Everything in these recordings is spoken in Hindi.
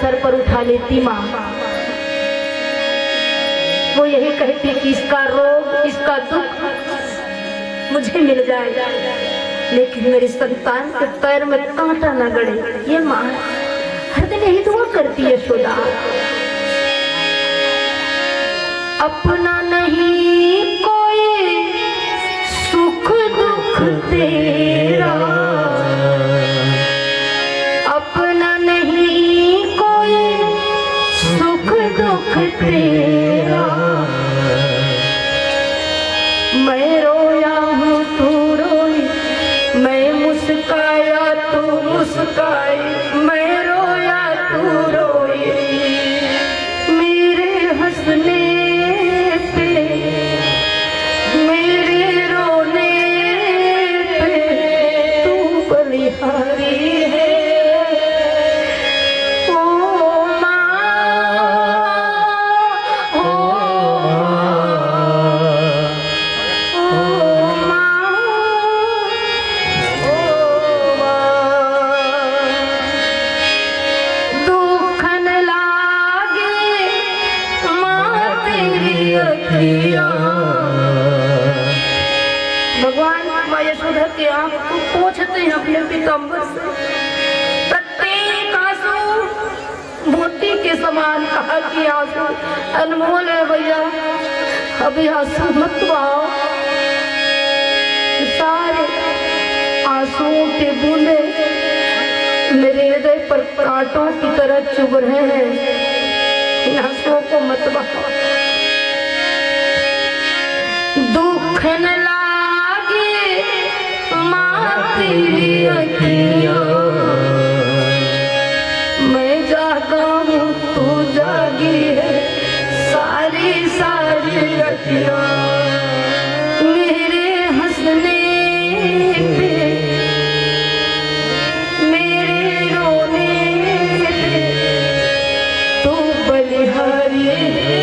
सर पर उठा लेती माँ, वो यही कहती कि इसका रोग, इसका दुख मुझे मिल जाए, लेकिन मेरी संतान के पैर में कांटा न गड़े। ये माँ हर दिन यही दुआ करती है यशोदा। अपना नहीं कोई सुख दुख तेरा, अपना नहीं कोई सुख दुख तेरा, मैं रोया हूँ तू रोई, मैं मुस्काया तू मुस्काई, मैं रोया तू रोई, मेरे हंसने पे मेरे रोने पे तू बलिहारी है। भगवान माँ यशोदा के आंख को पोंछते हैं अपने पीतांबर से। प्रत्येक आंसू मोती के समान, कहा कि आंसू अनमोल है भैया, अभी आंसू मत बहाओ। सारे आंसुओं के बूंदे मेरे हृदय पर कांटों की तरह चुभ रहे हैं, इन आंसुओं को मत बहाओ। दुख न लागे माँ तेरी अखियाँ, मैं जागा हूँ तू जागी है, सारी सारी अखियाँ मेरे हंसने पे मेरे रोने पे तू बलिहारी है।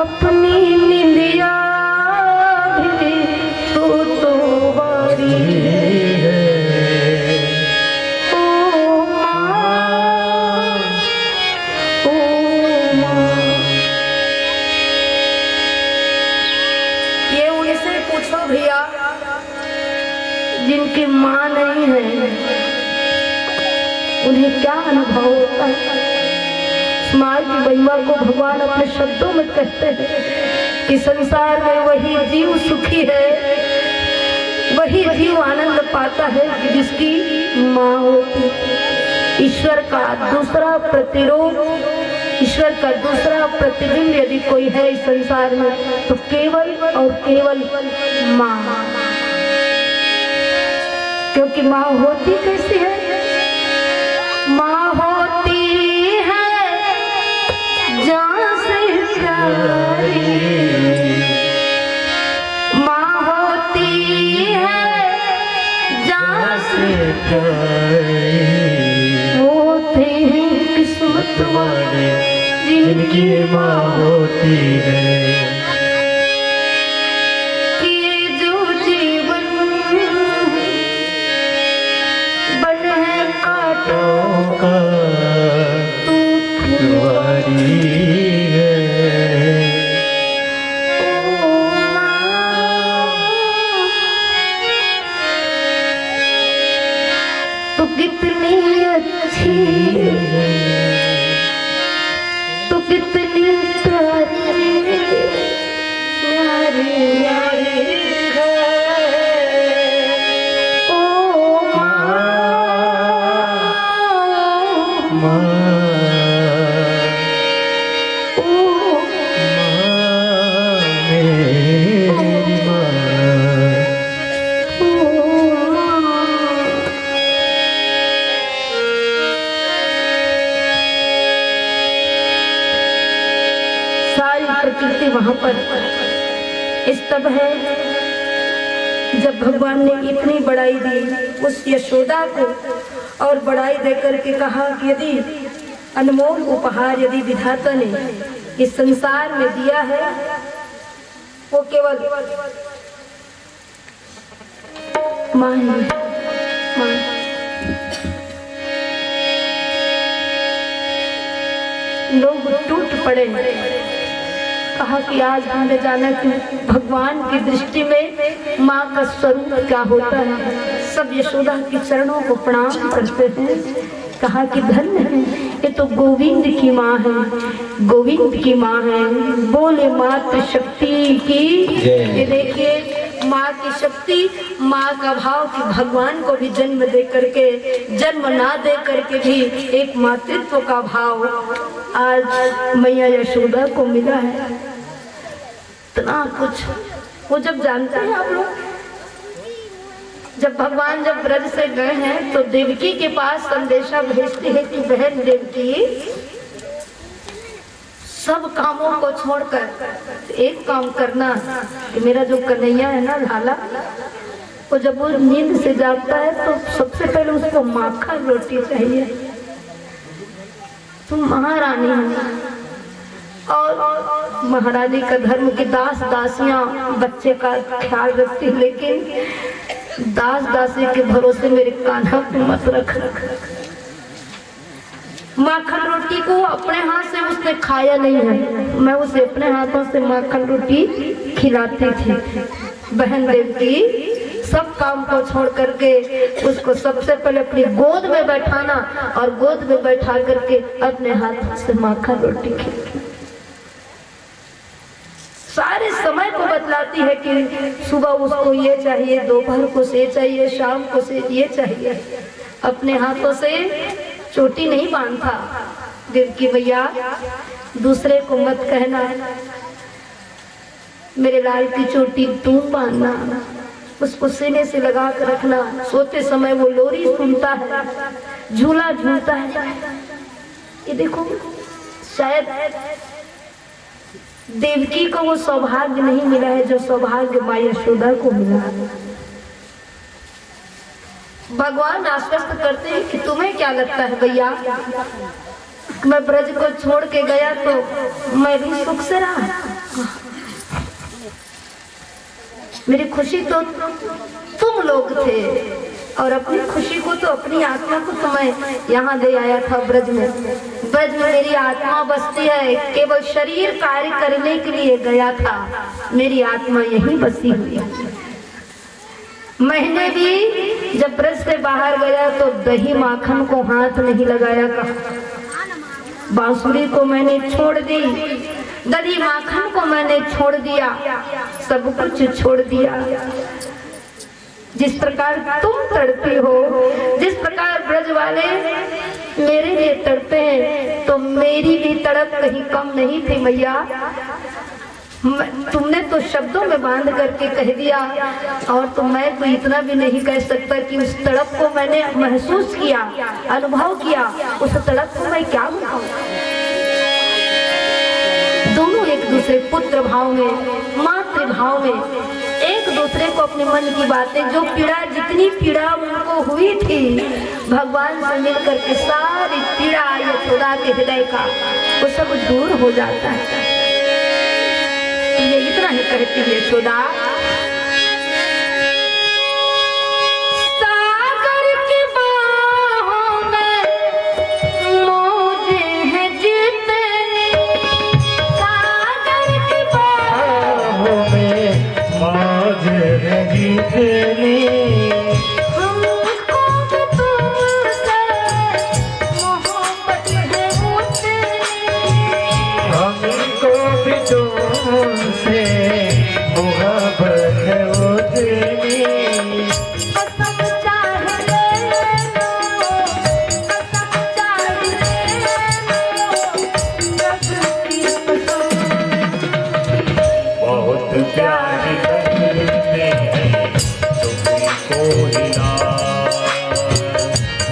अपनी निंदिया भी तू तो वारी है। ओ माँ, ओ माँ। ये उनसे पूछो भैया जिनकी माँ नहीं है, उन्हें क्या अनुभव होता है। माँ की महिमा को भगवान अपने शब्दों में कहते हैं कि संसार में वही जीव सुखी है, वही जीव आनंद पाता है कि जिसकी माँ होती। ईश्वर का दूसरा प्रतिरूप, ईश्वर का दूसरा प्रतिबिंब यदि कोई है इस संसार में तो केवल और केवल माँ, क्योंकि माँ होती कैसी है। माँ होती जान से प्यारी, माँ होती है जान से प्यारी, होते हैं किस्मत वाले जिनकी माँ होती है। ये जो जीवन बन है कांटों का तो कितनी अच्छी, तो कितनी प्यारी प्यारी प्यारी ओ माँ, प्रकृति वहां पर इस तब है जब भगवान ने इतनी बड़ाई दी उस यशोदा को और बड़ाई देकर के कहा कि यदि अनमोल उपहार यदि विधाता ने इस संसार में दिया है वो केवल मां ही मां। लोग टूट पड़े, कहा कि आज हमने जाना कि भगवान की दृष्टि में माँ का स्वरूप क्या होता है। सब यशोदा के चरणों को प्रणाम करते हैं, कहा कि धन्य है ये तो गोविंद की माँ है, गोविंद की माँ है। बोले मातृ शक्ति की। ये देखिए माँ की शक्ति, माँ का भाव कि भगवान को भी जन्म दे करके, जन्म ना दे करके भी एक मातृत्व का भाव आज मैया यशोदा को मिला है। इतना कुछ वो जब जानते हैं आप लोग, जब भगवान जब ब्रज से गए हैं तो देवकी के पास संदेशा भेजती है कि बहन देवकी सब कामों को छोड़कर एक काम करना कि मेरा जो कन्हैया है ना लाला, वो जब वो नींद से जागता है तो सबसे पहले उसको माखन रोटी चाहिए। तुम महारानी हो और महारानी का धर्म की दास दासियां बच्चे का ख्याल रखती, लेकिन दास दासी के भरोसे मेरे कान्हा पे मत रख। माखन रोटी को अपने हाथ से उसने खाया नहीं है, मैं उसे अपने हाथों से माखन रोटी खिलाती थी। बहन देवकी सब काम को छोड़ करके उसको सबसे पहले अपनी गोद में बैठाना और गोद में बैठा करके अपने हाथों से माखन रोटी खिलाती। सारे समय को बतलाती है कि सुबह उसको ये चाहिए, दोपहर को से चाहिए, शाम को से ये चाहिए। अपने हाथों से चोटी नहीं बांधता। देवकी भैया दूसरे को मत कहना मेरे लाल की चोटी तुम बांधना, उसको सीने से लगा कर रखना। सोते समय वो लोरी सुनता है, झूला झूलता है। ये देखो शायद देवकी को वो सौभाग्य नहीं मिला है जो सौभाग्य माँ यशोदा को मिला। भगवान आश्वस्त करते हैं कि तुम्हें क्या लगता है भैया, मैं ब्रज को छोड़ के गया तो मैं भी सुख से रहा, मेरी खुशी तो तुम लोग थे और अपनी खुशी को तो अपनी आत्मा को तो मैं यहाँ ले आया था ब्रज में। ब्रज में मेरी आत्मा बसती है, केवल शरीर कार्य करने के लिए गया था, मेरी आत्मा यहीं बसी हुई है। मैंने भी जब ब्रज से बाहर गया तो दही माखन को हाथ नहीं लगाया, कहा बांसुरी को मैंने छोड़ दी, दही माखन को मैंने छोड़ दिया, सब कुछ छोड़ दिया। जिस प्रकार तुम तड़पी हो, जिस प्रकार ब्रज वाले मेरे लिए तड़पे हैं, तो मेरी भी तड़प कहीं कम नहीं थी मैया। तुमने तो शब्दों में बांध करके कह दिया और तो मैं तो इतना भी नहीं कह सकता कि उस तड़प को मैंने महसूस किया, अनुभव किया। उस तड़प को मैं क्या बताऊं। दोनों एक दूसरे पुत्र भाव में, मातृ भाव में एक दूसरे को अपने मन की बातें, जो पीड़ा जितनी पीड़ा उनको हुई थी, भगवान से मिल करके सारी पीड़ा यशोदा के हृदय का वो सब दूर हो जाता है। ये इतना ही कहती है यशोदा, सागर की बाहों में मौजे हैं जितनी, सागर की बाहों में मौजे हैं जितनी, हमको भी तुमसे मोहब्बत है उतनी, हमको भी तुमसे मोहब्बत है उतनी, कसम चाहे ले लो, कसम चाहे ले लो, रब की कसम। बहुत प्यार करते हैं तुमको ही ना,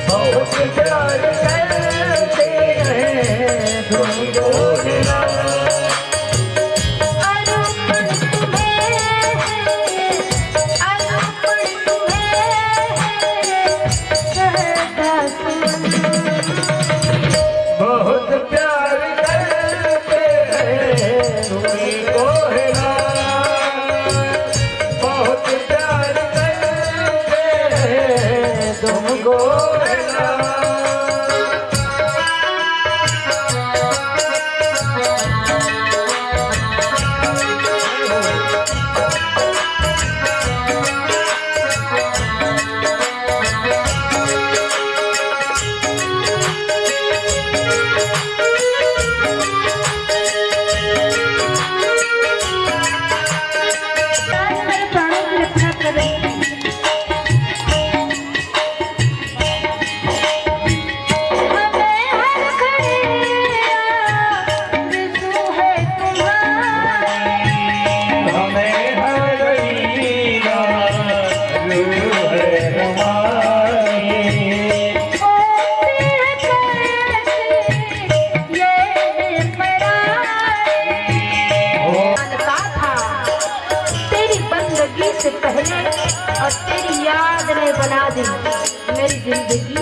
बहुत प्यार करते हैं तुमको ही ना। बहुत प्यार करते हैं तुमको है ना, बहुत प्यार करते हैं तुमको है ना। से पहले और तेरी याद ने बना दी मेरी जिंदगी।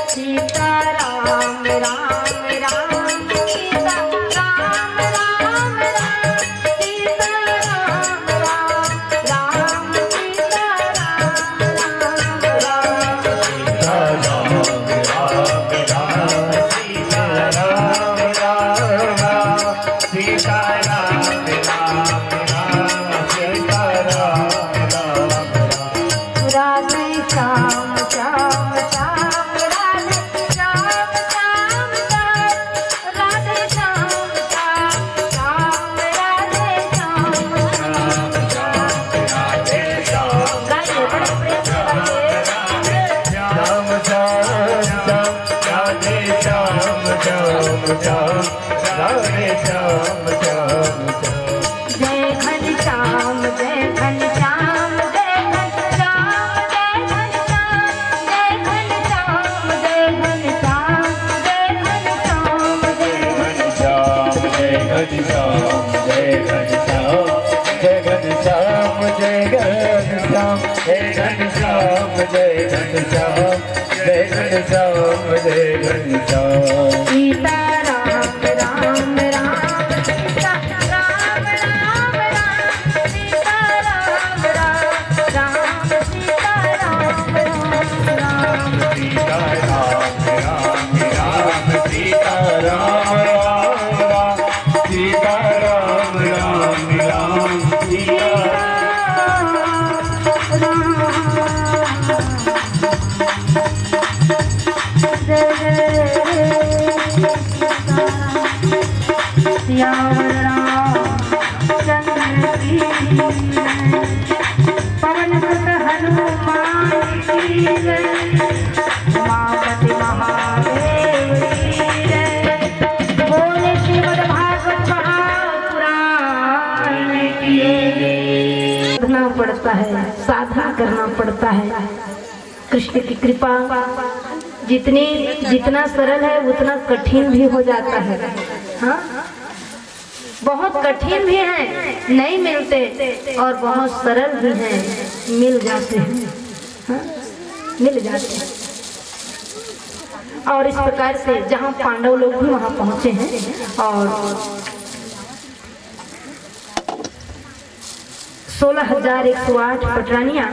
सीता राम राम राम सीता राम राम राम सीता राम राम राम सीता पवन सुत हनुमान की जय, उमापति महादेव की जय। बोले श्रीमद् भागवत महापुराण की जय। साधना पड़ता है, साधना करना पड़ता है। कृष्ण की कृपा जितना सरल है उतना कठिन भी हो जाता है। हाँ, बहुत कठिन भी हैं, नहीं मिलते, और बहुत सरल भी हैं, मिल जाते हैं। हाँ? मिल जाते हैं। और इस प्रकार से जहाँ पांडव लोग भी वहाँ पहुँचे हैं और 16,108 पटरानियाँ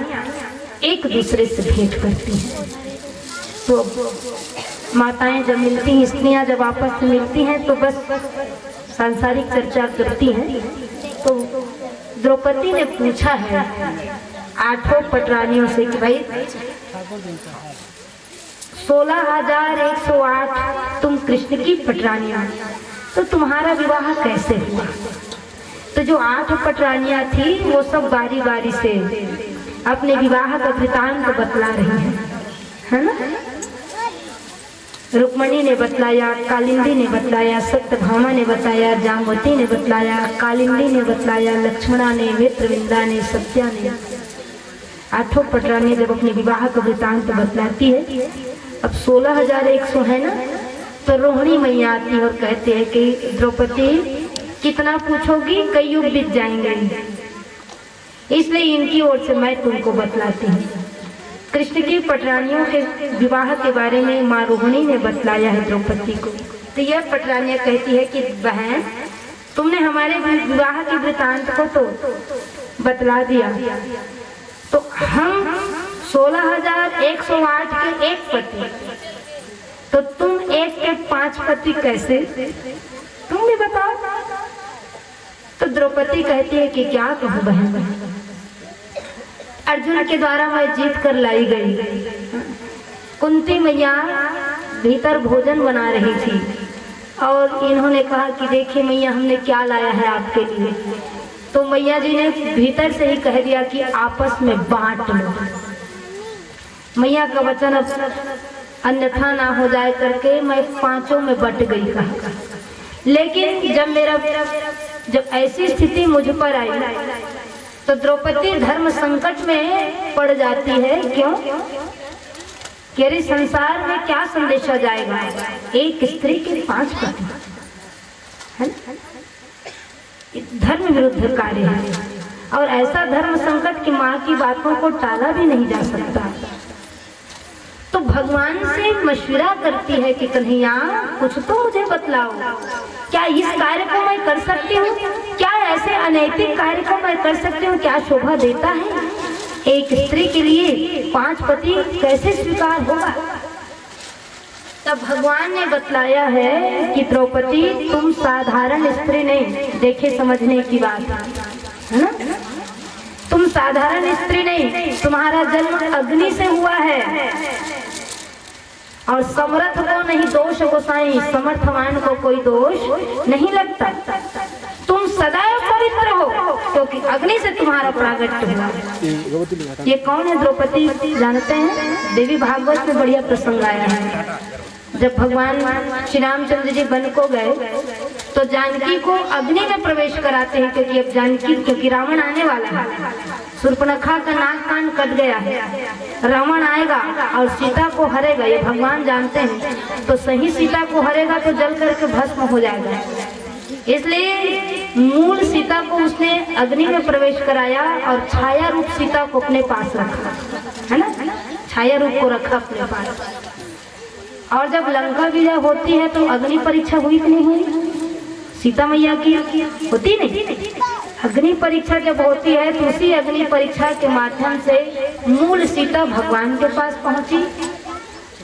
एक दूसरे से भेंट करती हैं। तो माताएं जब मिलती हैं, स्त्रियाँ जब आपस में मिलती हैं तो बस सांसारिक चर्चा करती हैं। तो द्रौपदी ने पूछा है 8 पटरानियों से कि भाई 16,108 तुम कृष्ण की पटरानियां, तो तुम्हारा विवाह कैसे हुआ? तो जो 8 पटरानियां थी वो सब बारी बारी से अपने विवाह का वृतांत बतला रही है ना। रुक्मणी ने बतलाया, कालिंदी ने बतलाया, सत्यभामा ने बताया, जामवती ने बतलाया, कालिंदी ने बतलाया, लक्ष्मणा ने, मित्रविंदा ने, सत्या ने। 8 पटरानी जब अपने विवाह का वृतांत बतलाती है, अब 16,100 है ना, तो रोहिणी मैया आती और कहते हैं कि द्रौपदी कितना पूछोगी, कई युग बीत जाएंगे। इसलिए इनकी ओर से मैं तुमको बतलाती हूँ। कृष्ण की पटरानियों के विवाह के बारे में माँ रोहिणी ने बतलाया है द्रौपदी को। तो यह पटरानियाँ कहती है कि बहन, तुमने हमारे विवाह के वृतांत को तो बतला दिया, तो हम 16,108 के एक पति, तो तुम एक के 5 पति कैसे, तुम भी बताओ। तो द्रौपदी कहती है कि क्या कहूँ बहन, अर्जुन के द्वारा मैं जीत कर लाई गई। कुंती मैया भीतर भोजन बना रही थी और इन्होंने कहा कि देखिए मैया, हमने क्या लाया है आपके लिए। तो मैया जी ने भीतर से ही कह दिया कि आपस में बांट लो। मैया का वचन अन्यथा ना हो जाए करके मैं 5 में बट गई कहा। लेकिन जब ऐसी स्थिति मुझ पर आई तो द्रौपदी धर्म संकट में पड़ जाती है। क्यों? कि अरे संसार में क्या संदेशा जाएगा, एक स्त्री के 5 पति है, धर्म विरुद्ध कार्य है। और ऐसा धर्म संकट की माँ की बातों को टाला भी नहीं जा सकता। तो भगवान से मशविरा करती है कि कन्हैया कुछ तो मुझे बतलाओ, क्या इस कार्य को मैं कर सकती हूँ? क्या ऐसे अनैतिक कार्य को मैं कर सकती हूँ? क्या शोभा देता है? एक स्त्री के लिए 5 पति कैसे स्वीकार होगा? तब भगवान ने बतलाया है कि द्रौपदी, तुम साधारण स्त्री नहीं, देखे समझने की बात है ना, तुम साधारण स्त्री नहीं, तुम्हारा जन्म अग्नि से हुआ है। और समर्थ को नहीं दोष गोसाई, समर्थवान को कोई दोष नहीं लगता। तुम सदैव पवित्र हो क्योंकि अग्नि से तुम्हारा प्रागट्य हुआ। ये कौन है द्रौपदी जानते हैं? देवी भागवत में बढ़िया प्रसंग आया है। जब भगवान श्री रामचंद्र जी वन को गए तो जानकी को अग्नि में प्रवेश कराते हैं, क्योंकि अब क्योंकि रावण आने वाला है। शूर्पणखा का नाक कान कट गया है, रावण आएगा और सीता को हरेगा, ये भगवान जानते हैं। तो सही सीता को हरेगा तो जल करके भस्म हो जाएगा। इसलिए मूल सीता को उसने अग्नि में प्रवेश कराया और छाया रूप सीता को अपने पास रखा, है ना, छाया रूप को रखा अपने पास। और जब लंका विजय होती है तो अग्नि परीक्षा हुई कि नहीं हुई? सीता मैया की होती नहीं? अग्नि परीक्षा जब होती है तो उसी अग्नि परीक्षा के माध्यम से मूल सीता भगवान के पास पहुंची।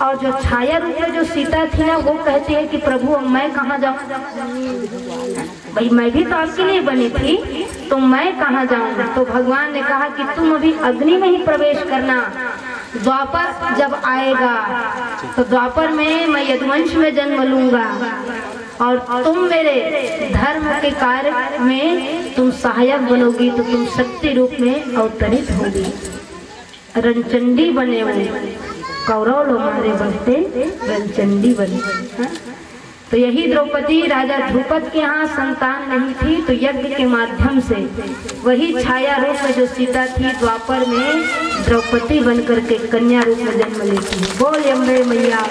और जो छाया रूप में जो सीता थी ना, वो कहती है कि प्रभु मैं कहाँ जाऊँ, भाई मैं भी तो आपके लिए बनी थी, तो मैं कहाँ जाऊँगा? तो भगवान ने कहा कि तुम अभी अग्नि में ही प्रवेश करना, द्वापर जब आएगा तो द्वापर में मैं यदुवंश में जन्म लूंगा और तुम मेरे धर्म के कार्य में तुम सहायक बनोगी, तो तुम शक्ति रूप में अवतरित होगी। रणचंडी बने हुए कौरव लोग मारे बनते रणचंडी बने। तो यही द्रौपदी राजा ध्रुपद के यहाँ संतान नहीं थी, तो यज्ञ के माध्यम से वही छाया रूप में जो सीता थी द्वापर में द्रौपदी बनकर के कन्या रूप में जन्म लेती है। बोल अम्बे मैया।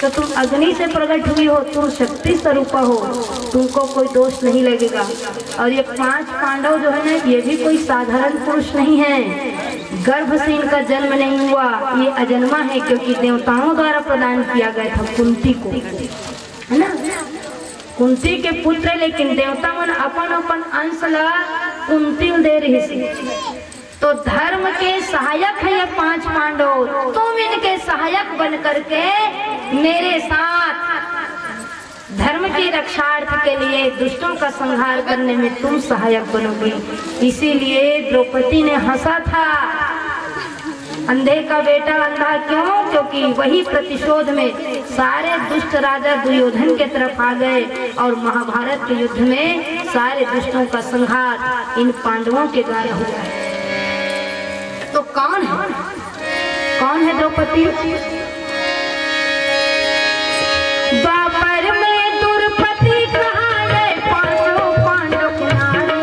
तो तुम अग्नि से प्रकट हुई हो, तुम शक्ति स्वरूपा हो, तुमको कोई दोष नहीं लगेगा। और ये 5 पांडव जो है ना, ये भी कोई साधारण पुरुष नहीं है, गर्भ से इनका जन्म नहीं हुआ, ये अजन्मा है, क्योंकि देवताओं द्वारा प्रदान किया गया था कुंती को, है ना। कुंती के पुत्र, लेकिन देवता मन अपन अपन अंश ला कुंती दे रही थी। तो धर्म के सहायक है ये 5 पांडव, तुम इनके सहायक बन करके मेरे साथ धर्म की रक्षार्थ के लिए दुष्टों का संहार करने में तुम सहायक बनोगे। इसीलिए द्रौपदी ने हंसा था। अंधे का बेटा अंधा क्यों? क्योंकि वही प्रतिशोध में सारे दुष्ट राजा दुर्योधन के तरफ आ गए और महाभारत के युद्ध में सारे दुष्टों का संहार इन पांडवों के द्वारा हुआ। तो कौन है द्रौपदी? द्वापर में द्रौपदी कहाए पांडव पांडव नारी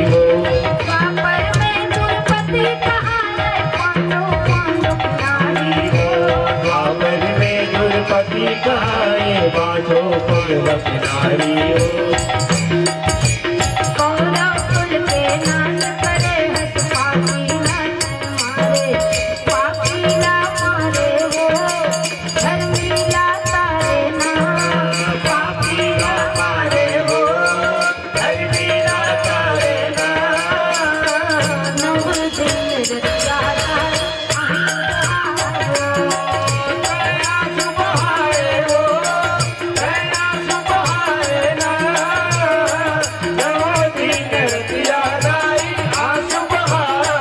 हो। द्वापर में द्रौपदी कहाए पांडव पांडव नारी हो। द्वापर में द्रौपदी कहाए बाजो पगवत नारी हो कौरव कुल के नाश करे हस पापी ना मारे वो धर्मीला तारे ना पापी ना मारे हो धर्मीला तारे ना नव दिन रक्षा दया सुबहारे हो दया सुबहारे ना नव दिन रतिया दाई आसु बहारा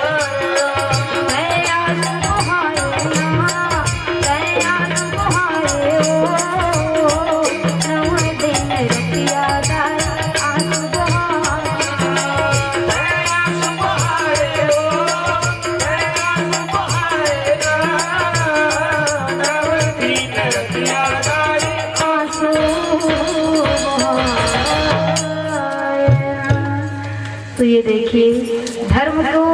दया सुबहारे ना दया सुबहारे ओ नव दिन रतिया दाई आसु बहारे दया सुबहारे हो दया सुबहारे ना नव दिन रतिया दाई आंसू तो ये देखिए धर्म को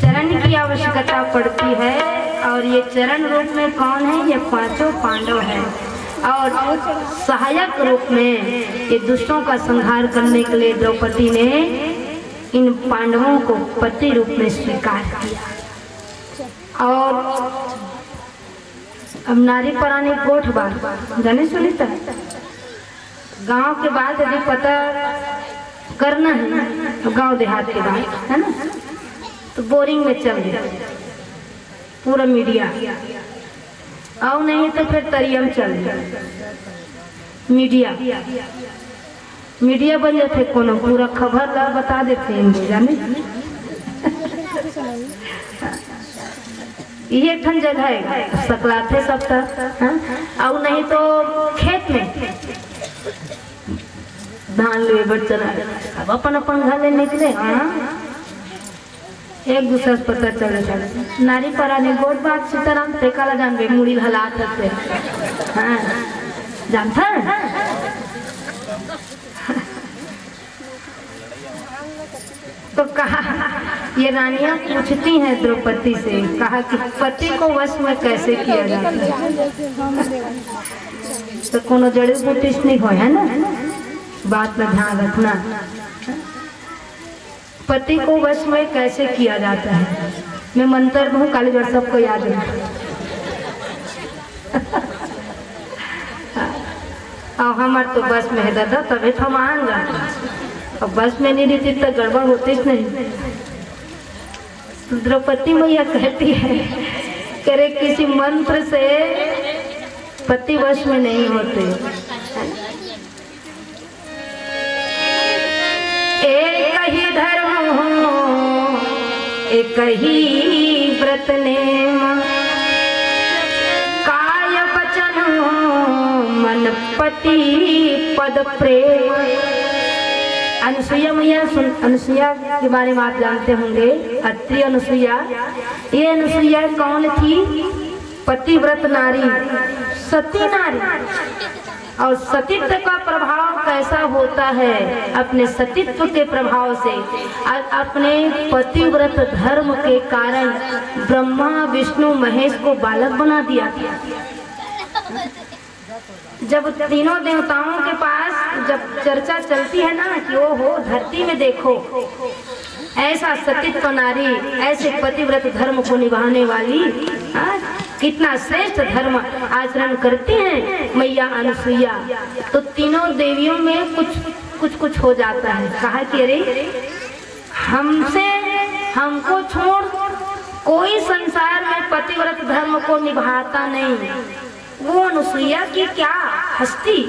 चरण की आवश्यकता पड़ती है और ये चरण रूप में कौन है? ये पांचों पांडव हैं और सहायक रूप में ये दुष्टों का संहार करने के लिए द्रौपदी ने इन पांडवों को पति रूप में स्वीकार किया। और अब नारी परानी गोठ बार जाने सुनी तक गांव के बाद यदि पता करना है ना तो गांव देहात के बाद है ना तो बोरिंग में चल गया पूरा मीडिया और नहीं तो फिर तरियम चल गया मीडिया बन जाते कोनो पूरा खबर ला बता देते हैं जाने ये ठन जगह है सकलाते सब तक और नहीं तो खेत में धान ले चला अब अपन अपन घर ले निकले। हाँ एक दूसरे से पता चले नारी परानी गोट बात सीताराम टेका जानबे मुड़ी हलात रहते। हाँ जानता है तो कहा ये रानियां पूछती हैं द्रौपदी से कहा कि पति को वश में कैसे किया जाता है? तो कोनो जड़ी बूटी नहीं हो है ना बात में ध्यान रखना। पति को वश में कैसे किया जाता है? मैं मंत्र दूं कालीगढ़ सबको याद है। और हमार तो बस में है दादा तभी तो हम आन जाते और बस में नहीं रहती तो गड़बड़ होती नहीं। तो द्रौपदी मैया कहती है करे किसी मंत्र से पति वश में नहीं होते। एक ही धर्म हो एक ही व्रत नेम काय वचन हो मन पति पद प्रेम। अनुसुईया मैया अनुसुईया के बारे में आप जानते होंगे अत्रि अनुसुईया। ये अनुसुईया कौन थी? पतिव्रत नारी सती नारी। और सतीत्व का प्रभाव कैसा होता है? अपने सतीत्व के प्रभाव से अपने पतिव्रत धर्म के कारण ब्रह्मा विष्णु महेश को बालक बना दिया। जब तीनों देवताओं के पास जब चर्चा चलती है ना कि ओ हो धरती में देखो ऐसा सतीत्व नारी ऐसे पतिव्रत धर्म को निभाने वाली कितना श्रेष्ठ धर्म आचरण करती हैं मैया अनुसुईया। तो तीनों देवियों में कुछ हो जाता है। कहा कि अरे हमको छोड़ कोई संसार में पतिव्रत धर्म को निभाता नहीं। वो अनुसुईया की क्या हस्ती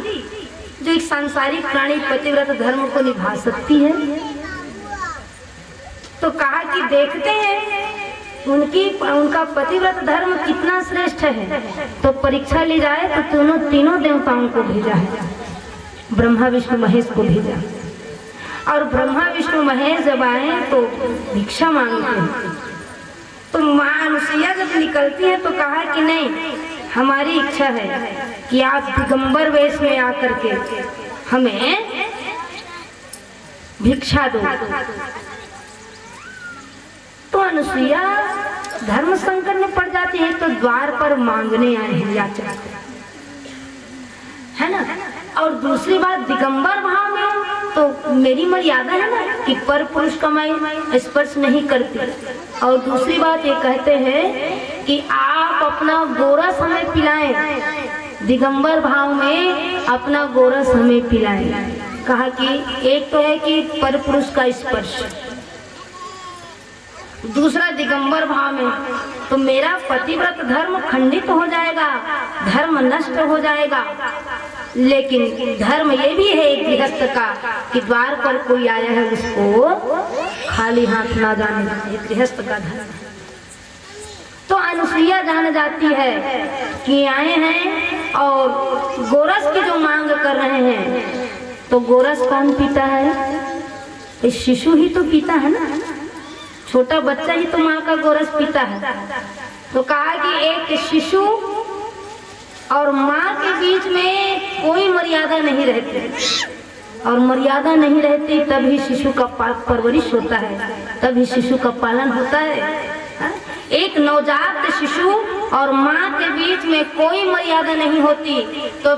जो एक सांसारिक प्राणी पतिव्रत धर्म को निभा सकती है। तो कहा कि देखते हैं उनका पतिव्रत धर्म कितना श्रेष्ठ है। तो परीक्षा ली जाए तो तीनों देवताओं को भेजा है, ब्रह्मा विष्णु महेश को भेजा। और ब्रह्मा विष्णु महेश जब आए तो भिक्षा मांगते हैं। तो माँ अनुसुईया जब निकलती है तो कहा कि नहीं हमारी इच्छा है कि आप दिगंबर वेश में आकर के हमें भिक्षा दो। तो अनुसुईया धर्म संकट में पड़ जाती है तो द्वार पर मांगने आए हैं याचक। है ना। और दूसरी बात दिगंबर भाव में तो मेरी मर्यादा है ना कि पर पुरुष का मैं स्पर्श नहीं करती। और दूसरी बात ये कहते हैं कि आप अपना गोरस हमें पिलाएं, दिगंबर भाव में अपना गोरस हमें पिलाएं। कहा कि एक तो है कि पर पुरुष का स्पर्श, दूसरा दिगंबर भाव में तो मेरा पतिव्रत धर्म खंडित हो जाएगा, धर्म नष्ट हो जाएगा। लेकिन धर्म ये भी है एक गृहस्थ का कि द्वार पर कोई आया है उसको खाली हाथ ना जाने, ये गृहस्थ का धर्म है। तो अनुसुईया जान जाती है कि आए हैं और गोरस की जो मांग कर रहे हैं, तो गोरस कौन पीता है? शिशु ही तो पीता है ना, छोटा बच्चा ही तो माँ का गोरस पीता है। तो कहा कि एक शिशु और माँ के बीच में कोई मर्यादा नहीं रहती, और मर्यादा नहीं रहती तभी शिशु का परवरिश होता है, तभी शिशु का पालन होता है। एक नवजात शिशु और माँ के बीच में कोई मर्यादा नहीं होती, तो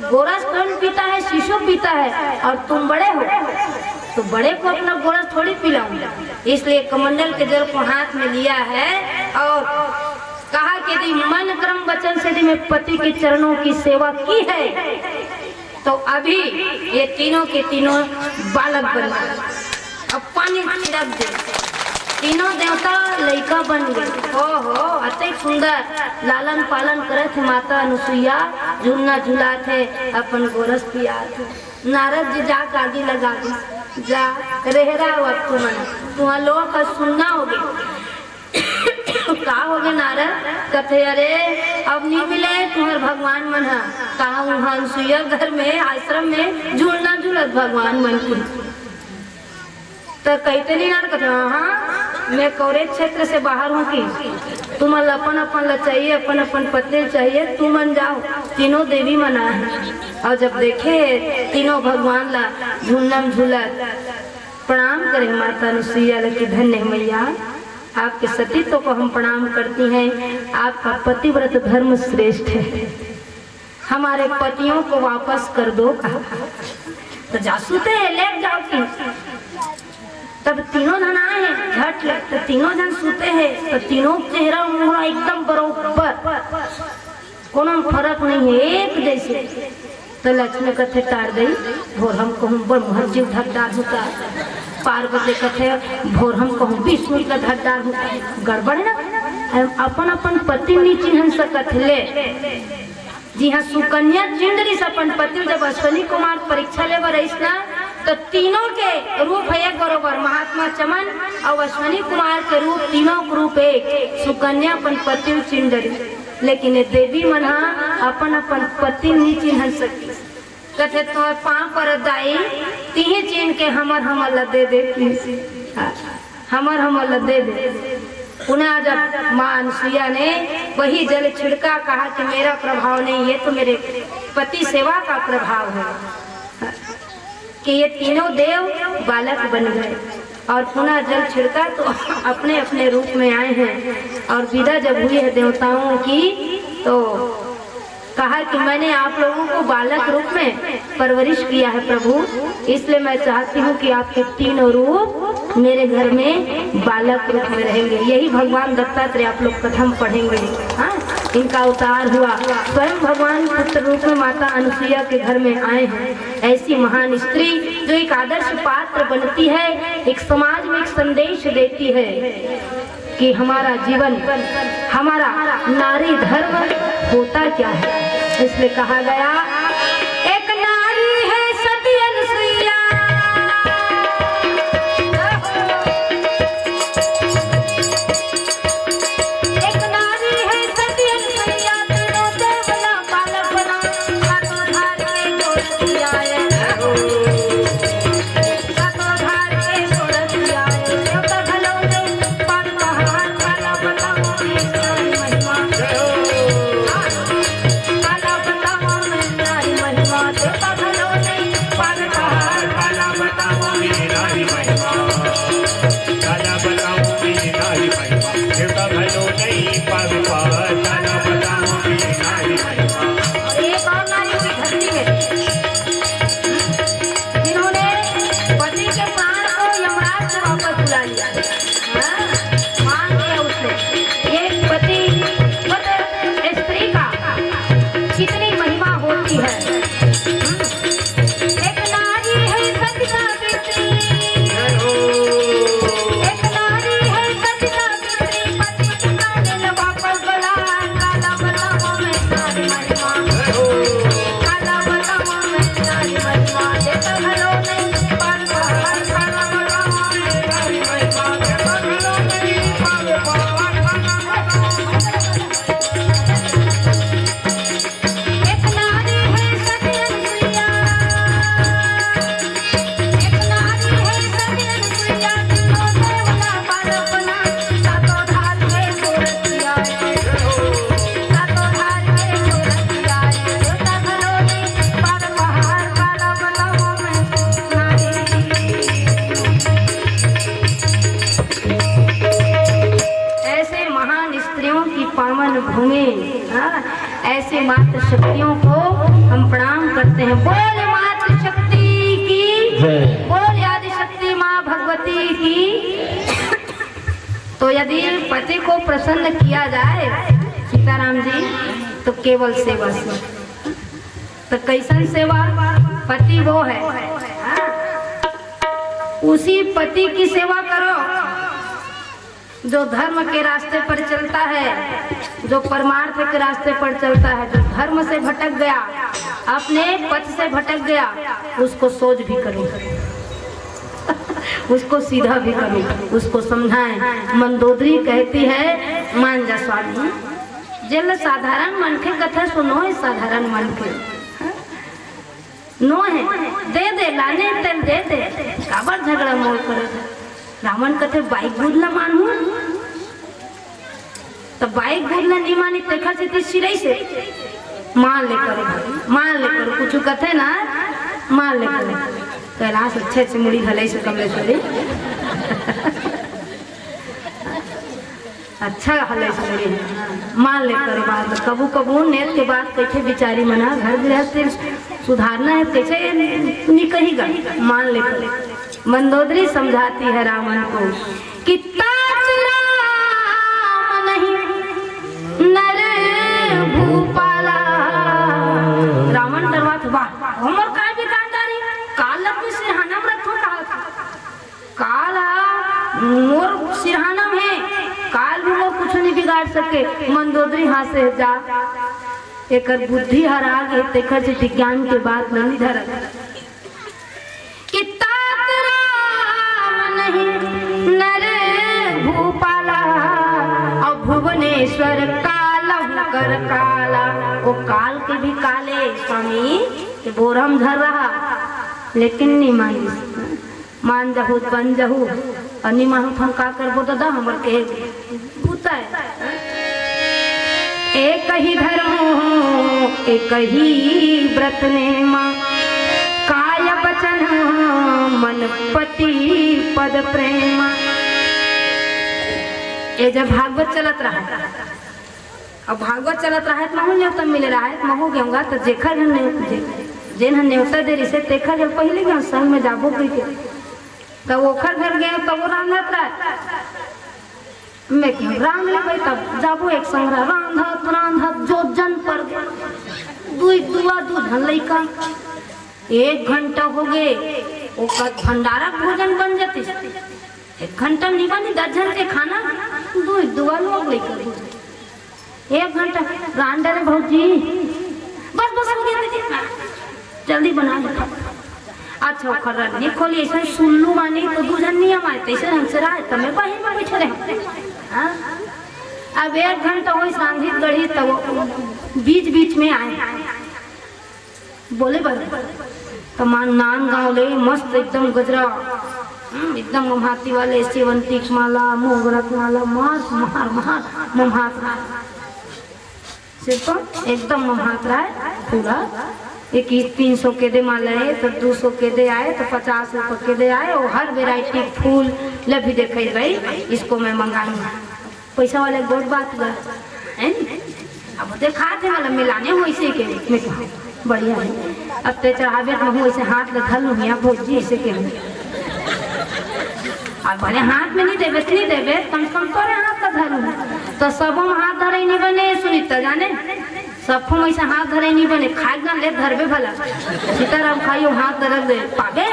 गोरस कौन पीता है? शिशु पीता है। और तुम बड़े हो तो बड़े को अपना गोरस थोड़ी पिलाऊंगा, इसलिए कमंडल के जल को हाथ में लिया है और कहा कि यदि मन क्रम वचन से यदि मैं पति के चरणों की सेवा की है तो अभी ये तीनों के तीनों बालक बन गए। अब पानी छिड़क दे, तीनों देवता लड़का बन गए। ओहो अति सुंदर लालन पालन करे थे माता अनुसुईया, झूलना झूला थे, अपन गोरस पिया थे। नारद जी जा आगे लगा दी, जा रेहरा हुआ तुम लोग का सुनना होगे। का हो गए नारद? कथे अरे अब नहीं मिले तुम्हारे भगवान मन है, कहा वहाँ अनुसुईया घर में आश्रम में झूलना झूलत भगवान मन की। तो कहते नहीं नारद, कथे हाँ मैं कौरे क्षेत्र से बाहर हूँ कि तुम अपन अपन ला चाहिए, अपन अपन पत्नी चाहिए, तुम मन जाओ। तीनों देवी मना है। और जब देखे तीनों भगवान ला झूलम झूलत, प्रणाम करे माता अनुसुईया की धन्य मैया, आपके सतीत्व को हम प्रणाम करती हैं। आपका पतिव्रत धर्म श्रेष्ठ है, हमारे पतियों को वापस कर दो। तो जासूते हैं ले जाओ की। तब तीनों जन आए हैं झट ले, तो तीनों जन सूते हैं, तो तीनों चेहरा मुहरा एकदम बरोबर, कोनो फर्क नहीं है, एक जैसे। तो लक्ष्मी कथे तार गई, भोर हम कहूँ बड़ मुहर जीव धकदार होता है। पार्वती कथे भोर हम कहूँ विष्णु का धकदार होता है। गड़बड़ है ना, अपन अपन पति नीचे हम सकत ले। जी हाँ, सुकन्या चिंडरी से अपन पति जब अश्वनी कुमार परीक्षा ले रहीसना, तो तीनों के रूप एक बरोबर, महात्मा चमन और अश्वनी कुमार के रूप, तीनों के रूप एक, सुकन्या अपन पति चिंडरी। लेकिन ये देवी मना अपन अपन पति नहीं चिन्ह सकी। कथे तो पाँव पर दाई तीहे चिन्ह के हमर ला दे दे, हमर ला दे दे। पुनः जब माँ अनुसुईया ने वही जल छिड़का, कहा कि मेरा प्रभाव नहीं, ये तो मेरे पति सेवा का प्रभाव है कि ये तीनों देव बालक बन गए। और पुनः जल छिड़का तो अपने अपने रूप में आए हैं। और विदा जब हुई है देवताओं की, तो कहा कि मैंने आप लोगों को बालक रूप में परवरिश किया है प्रभु, इसलिए मैं चाहती हूँ कि आपके तीनों रूप मेरे घर में बालक रूप में रहेंगे। यही भगवान दत्तात्रेय आप लोग कथम पढ़ेंगे। हाँ, इनका अवतार हुआ, स्वयं भगवान पुत्र रूप में माता अनुसुईया के घर में आए हैं। ऐसी महान स्त्री जो एक आदर्श पात्र बनती है, एक समाज में एक संदेश देती है कि हमारा जीवन, हमारा नारी धर्म होता क्या है। इसलिए कहा गया एक नारी है सती अनुसुईया, एक नारी है सती अनुसुईया, तीनों देवता बालक बना, सातों धार के छोड़ आए, सातों धार के छोड़ आए। देवता भलों ने पार पहाड़ काला बताओ महिमा, काला बताओ नारी महिमा। देवता भलों ने पार पहाड़ काला बताओ नारी महिमा, काला बताओ मेरी नारी महिमा। देवता भलो नहीं पार पार, काला बताओ मेरी नारी महिमा। एक और नारी की धरती में ऐसे मातृ शक्तियों को हम प्रणाम करते हैं। बोल मातृ शक्ति की जय। बोल आदि शक्ति माँ भगवती की। तो यदि पति को प्रसन्न किया जाए सीताराम जी तो केवल सेवा से। तो कैसन सेवा? पति वो है, उसी पति की सेवा करो जो धर्म के रास्ते पर चलता है, जो परमार्थ के रास्ते पर चलता है। जो धर्म से भटक गया, अपने पथ से भटक गया, उसको सोच भी करो, उसको सीधा भी करो, उसको समझाएं। मंदोदरी कहती है मान जा स्वामी, जल साधारण मन के कथा सुनो है, साधारण मन के नो है, दे दे लाने तेल दे दे, काबर झगड़ा मोल करे। रावण कहते बाइक बुदला मानू, तो बाइक बुदला नहीं मानी देखा से सिरई से मान लेकर, मान लेकर कुछ कहते ना, मान लेकर कैलाश अच्छे से मुड़ी भले से कमलेश्वरी अच्छा हले से मुड़ी मान लेकर बात। कबू कबू नेत के बाद कैसे बिचारी मना घर गृहस्थ सुधारना है, कैसे नहीं कहेगा, मान लेकर। मंदोदरी समझाती है रावण को कि तात राम नहीं नर भूपाला। रावण डरवात वाह हमर काय बिगाड़दारी काल में सिरहानम रखो कहा, काल मोर सिरहानम है, काल भी मोर कुछ नहीं बिगाड़ सके। मंदोदरी हाथ से जा एकर बुद्धि हरा गई, तेकर से विज्ञान के बात नहीं धर कि तात राम नहीं नर भूपाला और भुवनेश्वर काला कर काला। वो काल के भी काले स्वामी के बोरम धर रहा, लेकिन नहीं मानी। मान जहू बन जहू और नहीं मानू हम का करबो दादा हमर के भूता है। एक ही धर्म एक ही व्रत ने माँ, काय बचन मन पति पद प्रेम। ये जब भागवत चलत रहा, अब भागवत चलत रहा है महू न्योता मिले रहा है, महू गेऊंगा तो जेखर जेन न्योता दे रही से तेखा जब पहले गए संग में जाबो कही तो ओखर घर गए तो वो रांधत रहा, मैं क्यों रांध ले तब जाबो एक संग्रह रांधत रांधत जो जन पर दुई दुआ दूधन लइका 1 घंटा हो गए, ओकर भंडारा भोजन बन जाती। 1 घंटा नहीं बनी 10 जन के खाना, दुई दुआ लोग लइका 1 घंटा रांध रे भौजी बस बस हो गया, जल्दी बना दे। अच्छा ओकर नहीं खोली ऐसे सुल्लू मानी तो दूधन नहीं हमारे तैसे हमसे रहा है तमें वहीं में बैठे रहे। अब 1 घंटा वही सांधित गढ़ी तब बीच बीच में आए बोले बड़े तो मान नान गाँव ले मस्त एकदम गजरा एकदम ममहाती वाले सेवंती माला मोगरक माला मार मार मार ममहात सिर्फ एकदम ममहात रहा है पूरा। 300 के दे माला है तो 200 के दे आए तो 50 रुपये के दे आए और हर वेराइटी फूल लभी देखे भाई इसको मैं मंगाऊंगा। पैसा वाले बहुत बात हुआ है, अब दिखाते वाला मिलाने हो इसे के में बढ़िया है। अब ते चढ़ावे तो हूँ ऐसे हाथ लगा लूँ यहाँ भोजी इसे के अब भले हाथ में नहीं देवे नहीं देवे कम से कम तोरे हाथ का धरू तो सब हाथ धरे नहीं बने सुनीता जाने सब ऐसा हाथ धरे नहीं बने खाए ना ले धरबे भला सीताराम खाइयो हाथ धरक दे पागे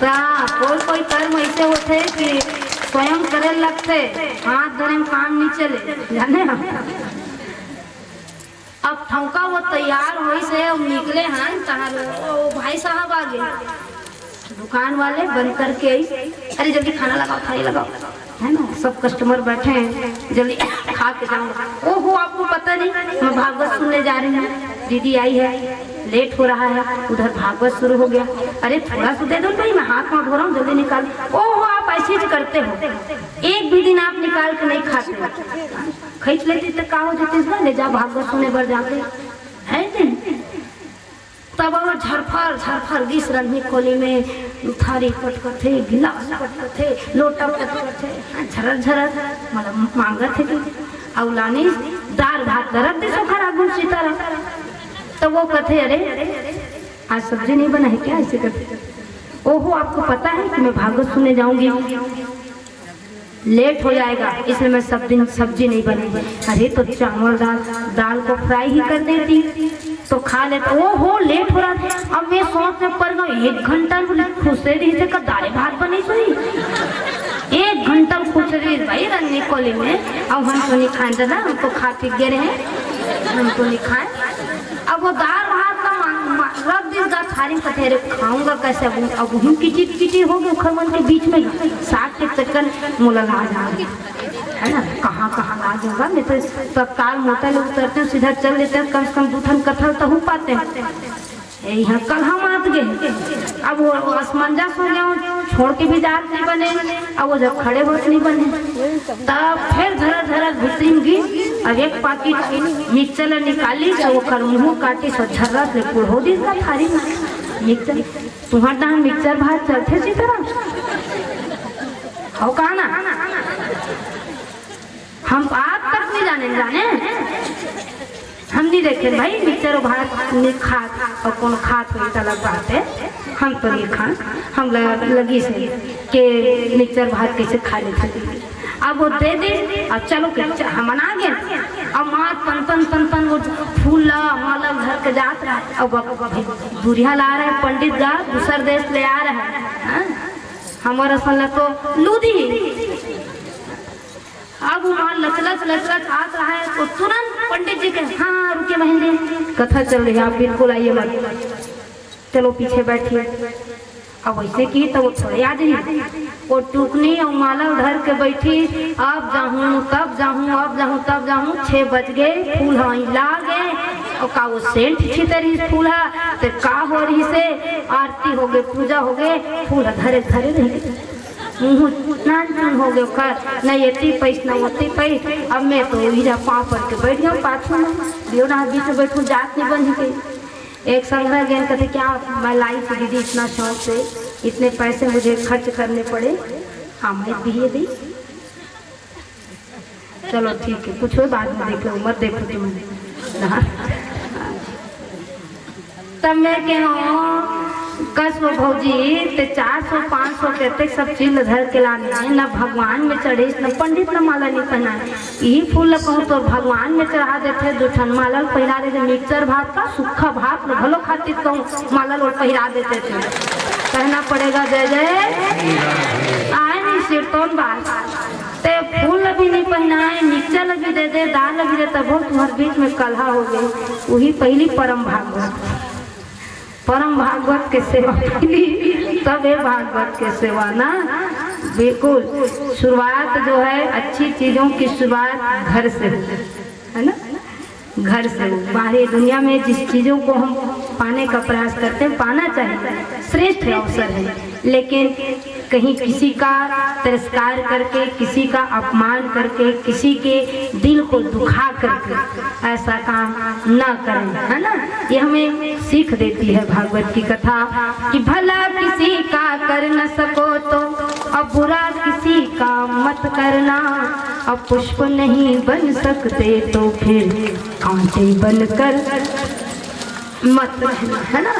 कोई कोई कर्म ऐसे होते कि स्वयं करे लगते हाथ धरे में काम नहीं चले जाने हम। अब ठौका वो तैयार हुई से निकले हैं तहार भाई साहब आ गए दुकान वाले बंद करके अरे जल्दी खाना लगाओ थाली लगाओ है ना, सब कस्टमर बैठे हैं जल्दी खा के जाऊंगा। ओहो आपको पता नहीं मैं भागवत सुनने जा रही हूँ, दीदी आई है लेट हो रहा है, उधर भागवत शुरू हो गया। अरे थोड़ा सा दे दो भाई मैं हाथ में धो रहा हूँ जल्दी निकाल। ओहो आप ऐसे ही करते हो, एक भी दिन आप निकाल के नहीं खाते, खींच लेती तो का हो जाती ले जा भागवत सुनने पर जाते है। तब वो झरफर झरफर गिस रंधी खोली में थारी पटक थे गिलास पटक थे लोटा पटक थे झरर झरर मतलब मांगत थे औलानी दाल भात रख दे सो खराब गुण सीतारा। तो वो कहते अरे आज सब्जी नहीं बना है क्या, ऐसे करते। ओहो आपको पता है कि मैं भागवत सुनने जाऊंगी, लेट हो जाएगा इसलिए मैं सब दिन सब्जी नहीं बनेगी। अरे तो चावल दाल को फ्राई ही कर देती तो खा लेता। ओहो लेट हो रहा था। अब मैं सोच में पड़ गई 1 घंटा खुश रही थे का दाल भात बनी सोई 1 घंटा खुश रही भाई रन्नी कोली में। अब हम तो नहीं खाए दादा, हम तो खा पी गए रहे, हम तो नहीं खाए। अब वो दाल भात का रख देगा थारी में, कथे खाऊंगा कैसे। अब हम किटी हो गए खरवन के बीच में साग के चक्कर मुला ला जाएंगे है ना, कहाँ लाज होगा। मैं तो तत्काल मोटा लोग उतरते हैं सीधा चल लेते हैं, कम से कम 2 ठन कथल तो हो पाते हैं। यहाँ कल हम आत गए, अब वो असमंजस हो गया, छोड़ के भी जात नहीं बने। अब वो जब खड़े बहुत नहीं बने तब फिर धरा घुसेंगी। अब एक पाकिट मिक्सर निकाली तो वो कर मुँह काटी सो झर्रा से पुढ़ो दी थारी में मिक्सर। तुम्हारा मिक्सर भात चलते सी तरह हो कहा ना, हम आज तक नहीं जाने हम नहीं देखे भाई मिक्सर भात नहीं खात और कौन खात हुई अलग बात है। हम तो नहीं खा, हम लगी से कि मिक्सर भात कैसे खा लेते। अब वो दे दे अब चलो के हम आ गए। अब माँ तन वो फूला माला घर के जात रहा। अब दूरिया ला रहा है पंडित गा दूसर देश ले आ रहा है। हमारा सला तो लूधी। अब वहाँ लचलच आत रहा है तो तुरंत पंडित जी के हाँ रुके महेंद्र कथा चल रही है, आप बिल्कुल आइए मत, चलो पीछे बैठिए। अब वैसे की तो वो थोड़े याद नहीं, वो टूकनी और माला उधर के बैठी। अब जाऊँ तब जाऊँ, अब जाऊँ तब जाऊँ। 6 बज गए, फूल हाँ ला गए और का वो सेंट छितरी फूल है तो का हो रही से आरती हो गई, पूजा हो गए, फूल धरे रह मुँह हो गए कर न ये पैस न होती पैस। अब मैं तो हीरा पाँव पर के बैठ गया पाछू में देवना बीच में बैठू जात नहीं बन गई। एक संग्रह गए कहते क्या मैं लाई थी दीदी इतना शौक से, इतने पैसे मुझे खर्च करने पड़े, हाँ मैं भी दी। चलो ठीक है कुछ हो बाद में देख लो, मत देखो तुम्हें। तब मैं कह कसो भौजी ते 400-500 कहते सब चीज धर के लाने हैं, न भगवान में चढ़े न पंडित न माला नहीं पहनाए। यही फूल कहूँ तो भगवान में चढ़ा देते 2 ठन माला पहरा देते। मिक्सर भात का सूखा भात भलो खातिर कहूँ माला लोग पहरा देते थे। कहना पड़ेगा जय जय आए नहीं सिरतौन बात ते फूल भी नहीं पहनाए, मिक्सर लगी दे दे, दाल लगी दे, तब तुम्हारे बीच में कलहा हो गई। वही पहली परम भागवत के सेवा पहली, तब है भागवत के सेवा ना। बिल्कुल शुरुआत जो है अच्छी चीजों की शुरुआत घर से है ना, घर से। बाहरी दुनिया में जिस चीजों को हम पाने का प्रयास करते हैं पाना चाहिए, श्रेष्ठ अवसर है, लेकिन कहीं किसी का तिरस्कार करके, किसी का अपमान करके, किसी के दिल को दुखा करके ऐसा काम ना करें, है ना। ये हमें सीख देती है भागवत की कथा कि भला किसी का कर न सको तो अब बुरा किसी का मत करना। अब पुष्प नहीं बन सकते तो फिर कांटे बनकर मत रहना, है ना।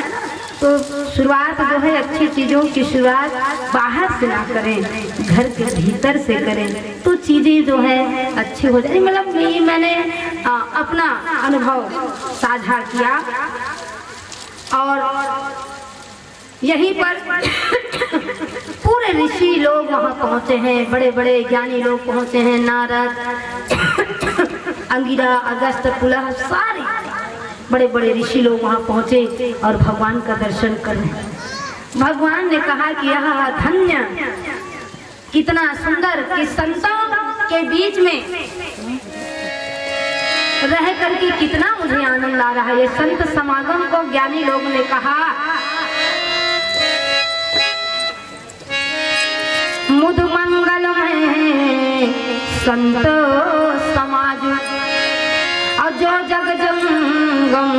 तो शुरुआत जो है अच्छी चीज़ों की शुरुआत बाहर से ना करें, घर के भीतर से करें तो चीज़ें जो है अच्छी हो जाए। मतलब ये मैंने अपना अनुभव साझा किया और यहीं पर पूरे ऋषि लोग वहाँ पहुँचे हैं, बड़े बड़े ज्ञानी लोग पहुँचे हैं, नारद, अंगिरा, अगस्त, पुलह, सारे बड़े बड़े ऋषि लोग वहाँ पहुँचे और भगवान का दर्शन करने। भगवान ने कहा कि यह धन्य कितना सुंदर कि संतों के बीच में रह करके कितना मुझे आनंद आ रहा है। ये संत समागम को ज्ञानी लोग ने कहा मुद मंगल में संत समाज और जो जग जंगम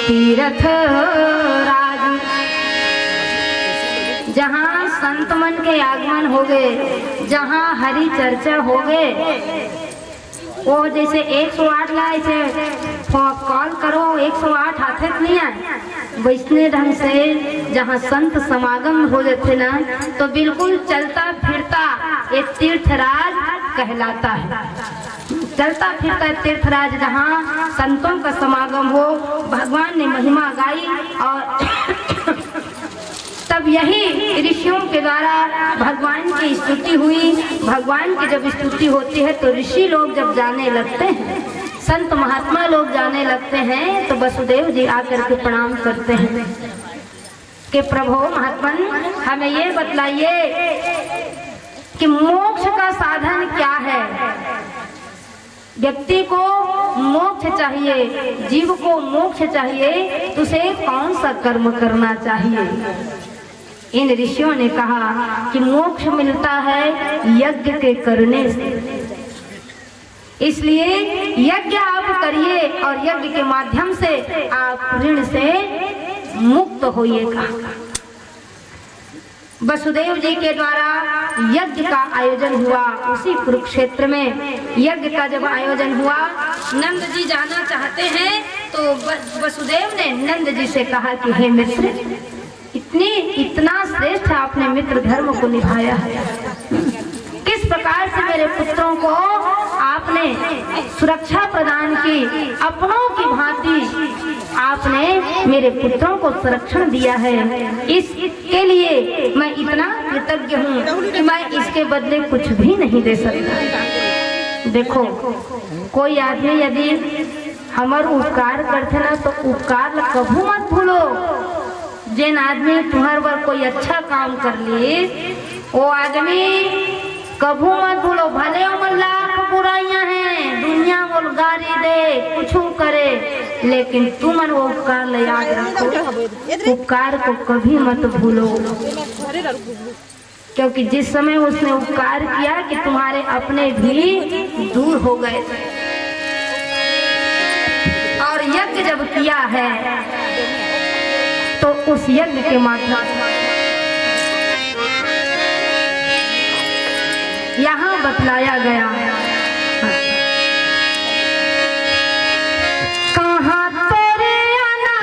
तीर्थ राज। जहाँ संत मन के आगमन हो गए, जहाँ हरि चर्चा हो गए, वो जैसे 108 लाए से कॉल करो 108 हाथे नहीं आए, वैसने ढंग से जहाँ संत समागम हो जाते ना तो बिल्कुल चलता फिरता एक तीर्थराज कहलाता है। चलता फिरता तीर्थराज जहाँ संतों का समागम हो, भगवान ने महिमा गाई और तब यही ऋषियों के द्वारा भगवान की स्तुति हुई। भगवान की जब स्तुति होती है तो ऋषि लोग जब जाने लगते हैं, संत महात्मा लोग जाने लगते हैं तो वसुदेव जी आकर के प्रणाम करते हैं कि प्रभु महात्मन हमें ये बतलाइए कि मोक्ष का साधन क्या है। व्यक्ति को मोक्ष चाहिए, जीव को मोक्ष चाहिए तो उसे कौन सा कर्म करना चाहिए। इन ऋषियों ने कहा कि मोक्ष मिलता है यज्ञ के करने से, इसलिए यज्ञ आप करिए और यज्ञ के माध्यम से आप ऋण से मुक्त होइएगा। वसुदेव जी के द्वारा यज्ञ का आयोजन हुआ। उसी कुरुक्षेत्र में यज्ञ का जब आयोजन हुआ, नंद जी जाना चाहते हैं तो वसुदेव ने नंद जी से कहा कि हे मित्र, इतना श्रेष्ठ आपने मित्र धर्म को निभाया है, किस प्रकार से मेरे पुत्रों को आपने सुरक्षा प्रदान की, अपनों की भांति आपने मेरे पुत्रों को संरक्षण दिया है। इसके लिए मैं इतना कृतज्ञ हूँ कि मैं इसके बदले कुछ भी नहीं दे सकता। देखो, कोई आदमी यदि हमार उपकार करते ना तो उपकार कभू मत भूलो। जिन आदमी तुम्हारे पर कोई अच्छा काम कर ली वो आदमी कभू मत भूलो। भले उमर लाख बुराइयां हैं, दुनिया वो गाली दे कुछ करे, लेकिन तुम वो उपकार ले याद रखो, उपकार को कभी मत भूलो। क्योंकि जिस समय उसने उपकार किया कि तुम्हारे अपने भी दूर हो गए थे। और यज्ञ जब किया है तो उस यज्ञ के माध्यम यहाँ बतलाया गया कहाँ तेरे आना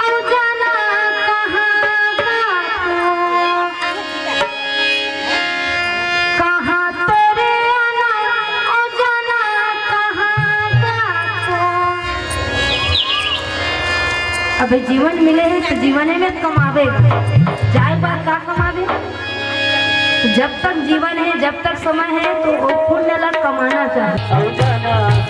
और जाना कहाँ तेरे आना और जाना अबे जीवन मिले हैं तो जीवन में कमावे, जाए बात का कमावे। जब तक जीवन है, जब तक समय है तो वो पुण्य लाभ कमाना चाहिए।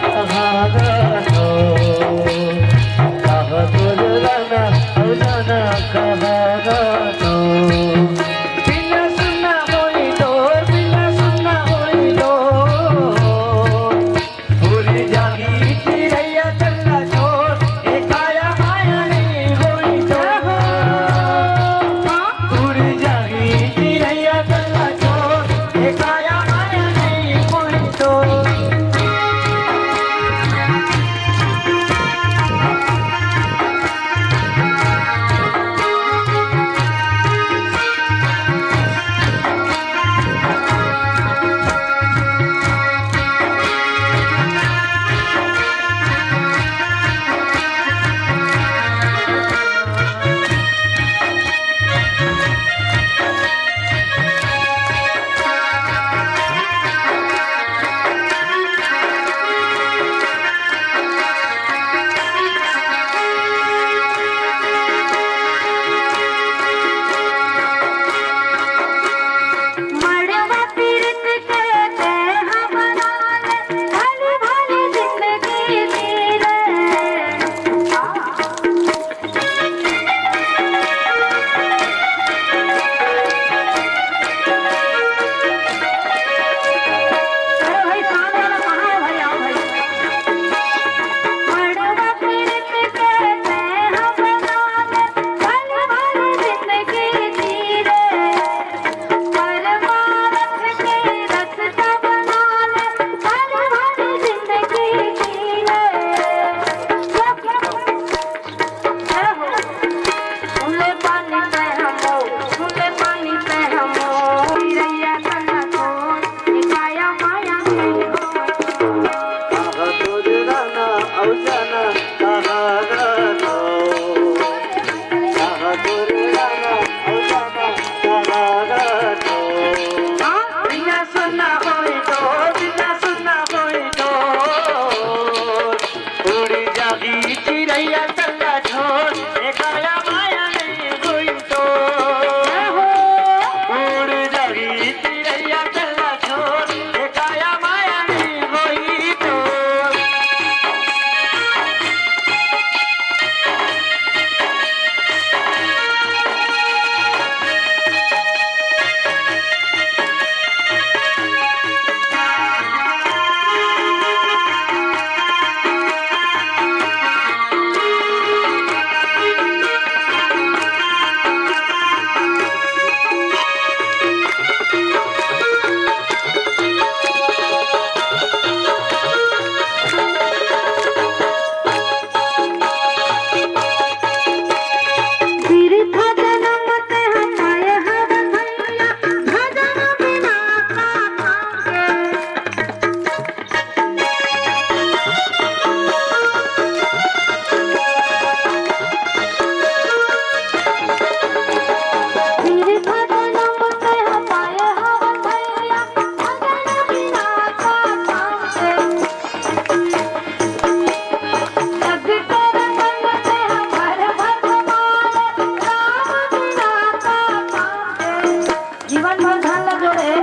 है,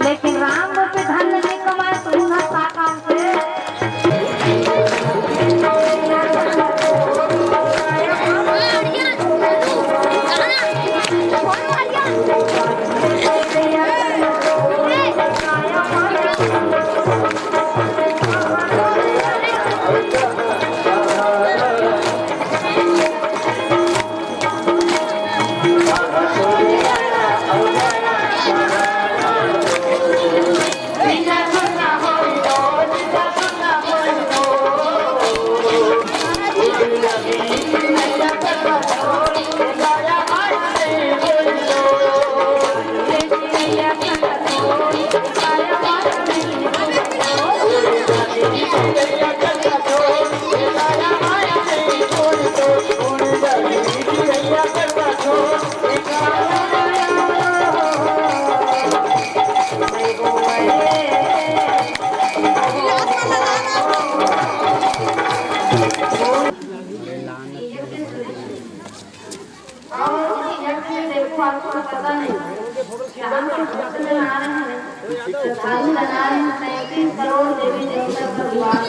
लेकिन राम पे धन नहीं कमाए तो उन्हें का काम से। पता नहीं करोड़ देवी देवता भगवान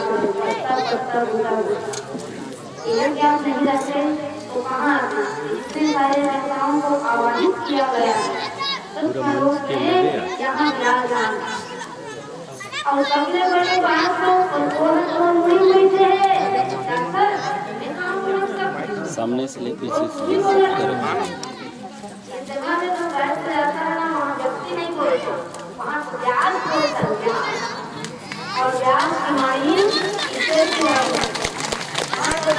ये क्या नहीं रखे तो कहाँ इतने सारे देवताओं को आवाहित किया गया यहाँ विराजमान और सबसे बड़ी बात तो नहीं हुई थे सामने से लेकर जगह में तो बैठ जाता है ना, वहाँ व्यक्ति नहीं बोलता, वहाँ ज्ञान बोलता है और ज्ञान की माई इसे वहाँ तो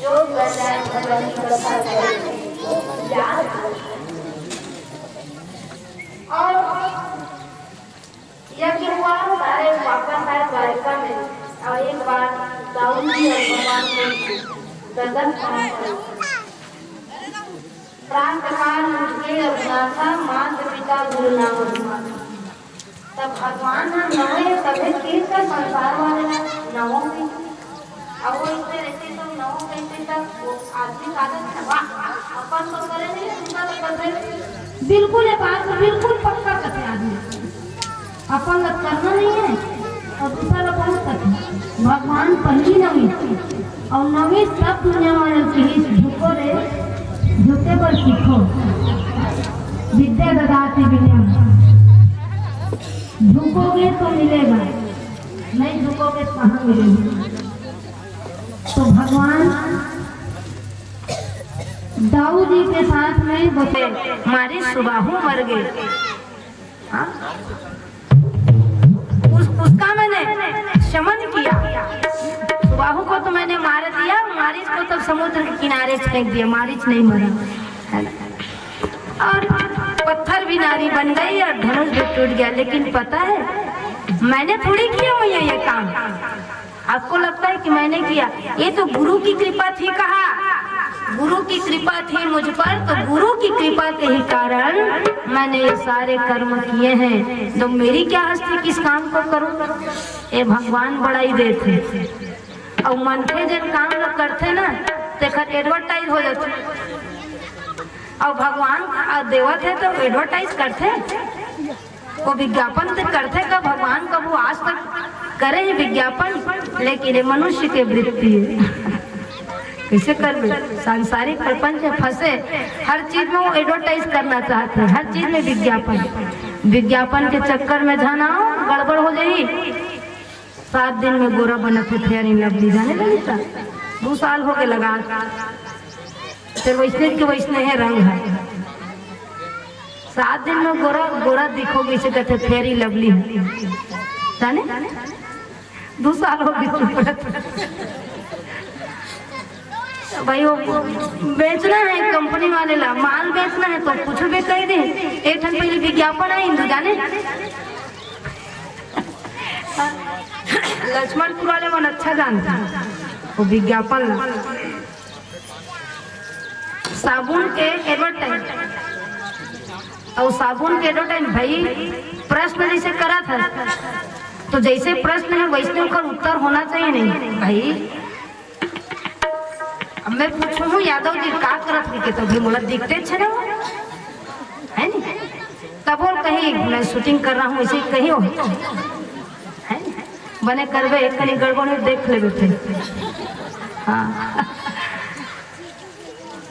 जो बजाय भगवान की कथा है ज्ञान। और यह कि हुआ सारे वापस आए द्वारिका में और एक बार दाऊद जी और भगवान ने दर्शन पाया प्राण प्रकाश मुझके अभिलाषा माता पिता गुरु नाम अभिमान। तब भगवान हम नवे सभी चीज का संसार वाले नवों की अब वो इससे रहते तो नवों कैसे तक वो आदमी साधन अपन तो करे नहीं दूसरा तो करते बिल्कुल ये बात बिल्कुल पक्का करते आदमी अपन करना नहीं है और दूसरा लोग बहुत करते। भगवान पहली नवी और नवी सब दुनिया वाले चीज झुको रे झुके पर सीखो विद्या ददाति विनयम। झुकोगे तो मिलेगा, नहीं झुकोगे तो कहाँ मिलेगा। तो भगवान दाऊद जी के साथ में बोले हमारी सुबाहु मर गए। उसका मैंने शमन किया, सुबाहु को तो मैंने मार दिया, मारिच को तो समुद्र के किनारे फेंक दिया, मारिच नहीं मरा है ना। और पत्थर भी नारी बन गई और धनुष भी टूट गया। लेकिन पता है मैंने थोड़ी किया भैया ये काम, आपको लगता है कि मैंने किया? ये तो गुरु की कृपा थी। कहा गुरु की कृपा थी मुझ पर, तो गुरु की कृपा के ही कारण मैंने ये सारे कर्म किए हैं। तो मेरी क्या हस्ती किस काम को करूं? ये भगवान बढ़ाई देते और मनखे जन काम लोग करते ना तेखर एडवर्टाइज हो जाते और भगवान देवत है तो एडवर्टाइज करते वो विज्ञापन तो करते का भगवान का वो आज तक करे ही विज्ञापन। लेकिन ये मनुष्य के वृत्ति है कैसे कर सांसारिक प्रपंच में फंसे, हर चीज में वो एडवर्टाइज करना चाहते हैं, हर चीज में विज्ञापन। विज्ञापन के चक्कर में जाना गड़बड़ हो जाए। 7 दिन में गोरा बना थे फेयर इन लवली जाने लगी था 2 साल हो गए लगा फिर वैसने के वैसने है रंग है। 7 दिन में गोरा गोरा दिखोगे इसे कहते फेयर इन लवली जाने 2 साल हो गए। भाई वो बेचना है कंपनी वाले ला माल बेचना है तो कुछ भी कह दे। एक ठन पहले विज्ञापन है हिंदू जाने लक्ष्मणपुर वाले मन अच्छा जानता वो विज्ञापन साबुन के एडवर्टाइज और साबुन के एडवर्टाइज भाई प्रश्न जैसे करा था तो जैसे प्रश्न है वैसे उनका उत्तर होना चाहिए। नहीं भाई अब मैं पूछू यादव जी का करत के तो भी मोला दिखते छे ना है नहीं? तब बोल कहीं मैं शूटिंग कर रहा हूँ इसे कहीं हो है बने करवे एक कहीं गड़बड़ में देख ले थे। हाँ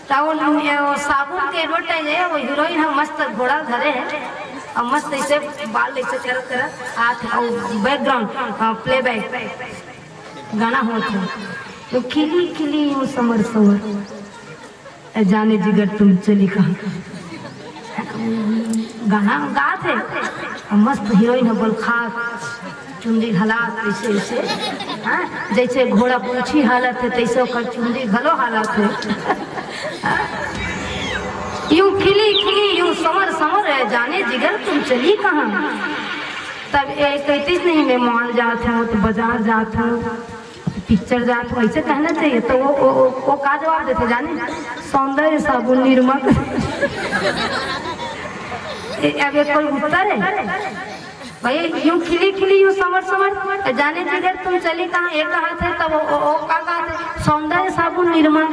तो साबुन के एडवर्टाइज है, वो हीरोइन हम मस्त घोड़ा धरे हैं और मस्त ऐसे बाल ऐसे कर हाथ और बैकग्राउंड प्लेबैक गाना होता तो खिली खिली यूं समर समर जाने जिगर तुम चली कहाँ गाना गा थे और मस्त हीरोइन है बलखा चुंडी हालात ऐसे ऐसे हाँ जैसे घोड़ा पूछी हालत है तैसे ओकर चुंडी घलो हालत है। यूं खिली खिली यूं समर समर है जाने जिगर तुम चली कहाँ। तब कहती नहीं मैं मॉल जाता हूँ तो बाजार जाता हूँ पिक्चर जाता हूँ ऐसे कहना चाहिए। तो वो का जवाब देते जाने सौंदर्य साबुन निर्मा। अब ये कोई उत्तर है भाई यूं खिली खिली यूं समर समर जाने जिगर तुम चली कहाँ एक कहा थे तब वो का थे सौंदर्य साबुन निर्मा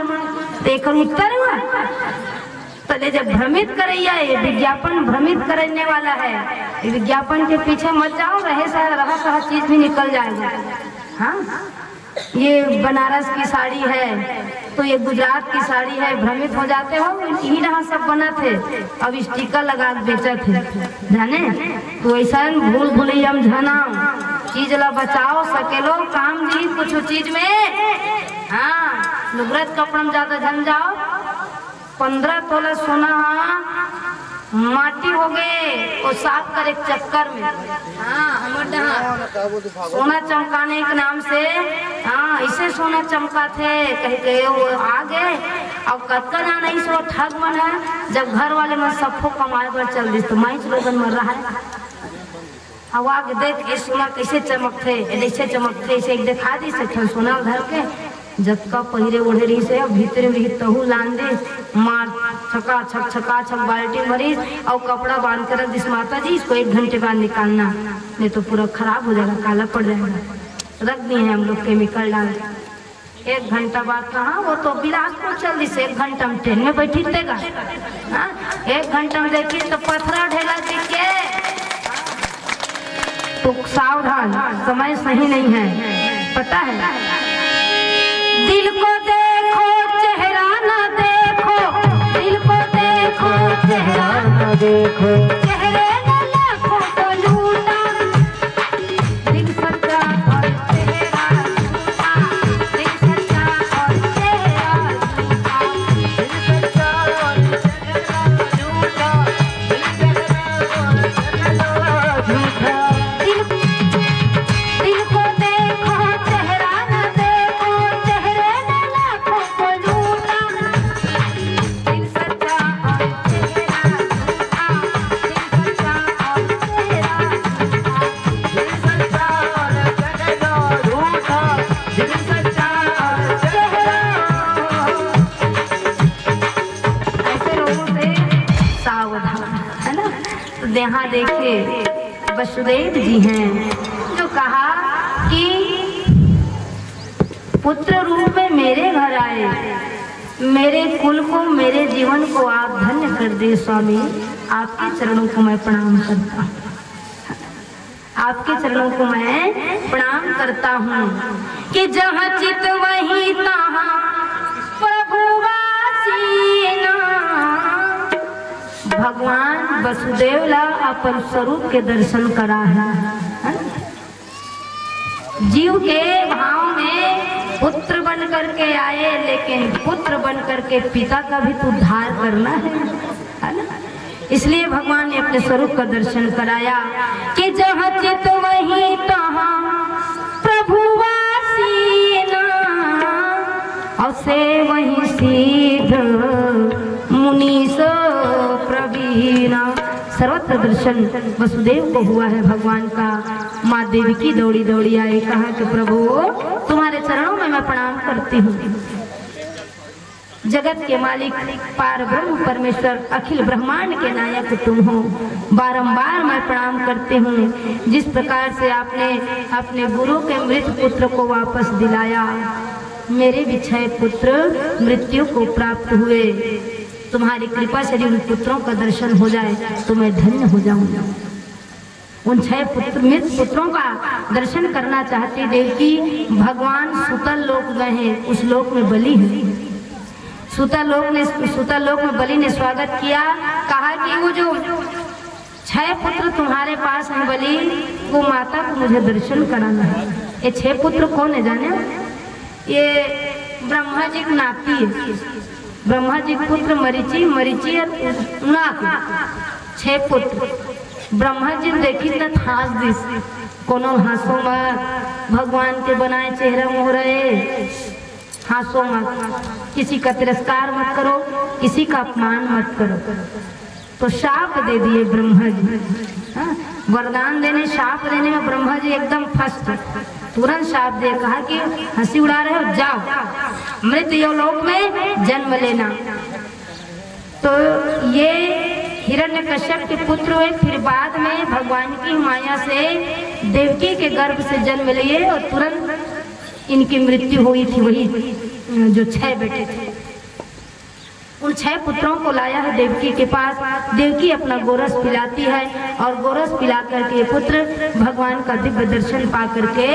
देखकर उत्तर हुआ। तो जब भ्रमित करैया ये विज्ञापन भ्रमित करने वाला है, विज्ञापन के पीछे मत जाओ रहे रहा चीज भी निकल जाएगा। हाँ ये बनारस की साड़ी है तो ये गुजरात की साड़ी है भ्रमित हो जाते हो यही रहा सब बना थे अब स्टिकर लगा बेचा थे जाने तो ऐसा भूल भूलिया जाना चीज ला बचाओ सकेलो काम जी कुछ चीज में। हाँ लुगरत कपड़ा में ज्यादा झन जाओ 15 तोला सोना माटी हो गए वो साफ करे चक्कर में। हाँ हमारे सोना चमकाने के नाम से हाँ इसे सोना चमका थे कह वो आ गए अब कत्का जाना इस वो ठग मन है जब घर वाले में सबको कमाए पर चल दी तो माइच लोगन मर रहा है। अब आगे देख के सोना कैसे चमकते ऐसे चमकते ऐसे दिखा दी से सोना धर के जतका पहिरे ओढ़ेरी से भीतर में तहू लान दे मार छका छक बाल्टी मरीज और कपड़ा बांध कर दिस माता जी इसको 1 घंटे बाद निकालना नहीं तो पूरा खराब हो जाएगा काला पड़ जाएगा। रख दिए हैं हम लोग केमिकल डाल 1 घंटा बाद कहाँ वो तो बिलासपुर चल दी से 1 घंटा में ट्रेन में बैठी देगा। 1 घंटा में देखी तो पथरा ढेला दिख के तो सावधान समय सही नहीं है पता है। दिल को देखो चेहरा ना देखो दिल को देखो चेहरा ना देखो चेहरे ने लाखों को लूटा दिल सच्चा और चेहरा झूठा दिल सच्चा और चेहरा झूठा दिल सच्चा और चेहरा झूठा दिल सच्चा और चेहरा झूठा दिल को देखो चेहरा ना देखो चेहरे ने लाखों को लूटा दिल सच्चा और चेहरा झूठा दिल सच्चा और चेहरा झूठा दिल सच्चा और चेहरा ऐसे लोगों से सावधान है ना। तो यहाँ देखिए वसुदेव जी हैं जो कहा कि पुत्र रूप में मेरे घर आए मेरे कुल को मेरे जीवन को आप धन्य कर दे स्वामी आपके चरणों को मैं प्रणाम करता हूँ आपके चरणों को मैं प्रणाम करता हूँ कि जहाँ चित वहीं तहाँ प्रभु वासीना। भगवान वसुदेव ला अपन स्वरूप के दर्शन करा है जीव के भाव में पुत्र बन करके आए लेकिन पुत्र बन करके पिता का भी तो उद्धार करना है ना। इसलिए भगवान ने अपने स्वरूप का दर्शन कराया कि जहाँ चित वहीं तहाँ प्रभु वासीना और से वहीं सिद्ध मुनीष प्रवीणा। सर्वत्र दर्शन वसुदेव को हुआ है भगवान का। माँ देवी की दौड़ी दौड़ी आए कहा कि प्रभु तुम्हारे चरणों में मैं प्रणाम करती हूँ। जगत के मालिक पार ब्रह्म परमेश्वर अखिल ब्रह्मांड के नायक तुम हो। बारंबार मैं प्रणाम करती हूँ जिस प्रकार से आपने अपने गुरु के मृत पुत्र को वापस दिलाया। मेरे भी 6 पुत्र मृत्यु को प्राप्त हुए तुम्हारी कृपा से उन पुत्रों का दर्शन हो जाए तो मैं धन्य हो जाऊंगा। उन 6 मृत पुत्रों का दर्शन करना चाहती देवकी। भगवान सुतल लोक गए हैं, उस लोक में बलि है। सुतल लोक में बलि ने स्वागत किया, कहा कि वो जो 6 पुत्र तुम्हारे पास हैं बलि, वो माता को मुझे दर्शन कराना है। ये 6 पुत्र कौन है जाने? ये ब्रह्मा जी की नाती है। ब्रह्मा जी के पुत्र मरीचि और नाक, 6 पुत्र। ब्रह्मा जी देखी न हास दिस, कोनो हासो मत, भगवान के बनाए चेहरा मोहरे, हासो मत, किसी का तिरस्कार मत करो, किसी का अपमान मत करो। तो शाप दे दिए ब्रह्मा जी। वरदान देने शाप देने में ब्रह्मा जी एकदम फर्स्ट, तुरंत शाप दे, कहा कि हंसी उड़ा रहे हो, जाओ मृत लोक में जन्म लेना। तो ये हिरण्यकश्यप के पुत्र हुए। फिर बाद में भगवान की माया से देवकी के गर्भ से जन्म लिए और तुरंत इनकी मृत्यु हुई थी। वही जो 6 बेटे थे, उन 6 पुत्रों को लाया है देवकी के पास। देवकी अपना गोरस पिलाती है और गोरस पिला करके पुत्र भगवान का दिव्य दर्शन पा करके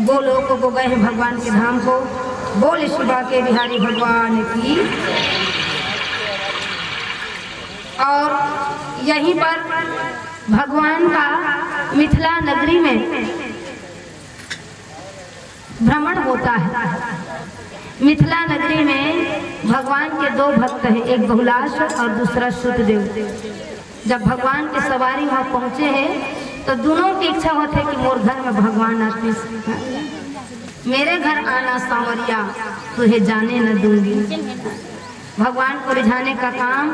गोलोक को गए हैं, भगवान के धाम को। बोल शिवा के बिहारी भगवान की। और यहीं पर भगवान का मिथिला नगरी में भ्रमण होता है। मिथिला नगरी में भगवान के 2 भक्त हैं, एक बहुलाश और दूसरा शुद्धदेव। जब भगवान की सवारी वहाँ पहुँचे हैं तो दोनों की इच्छा होती है कि मोर घर में भगवान आते, मेरे घर आना सांवरिया, तुझे जाने न दूंगी। भगवान को रिझाने का काम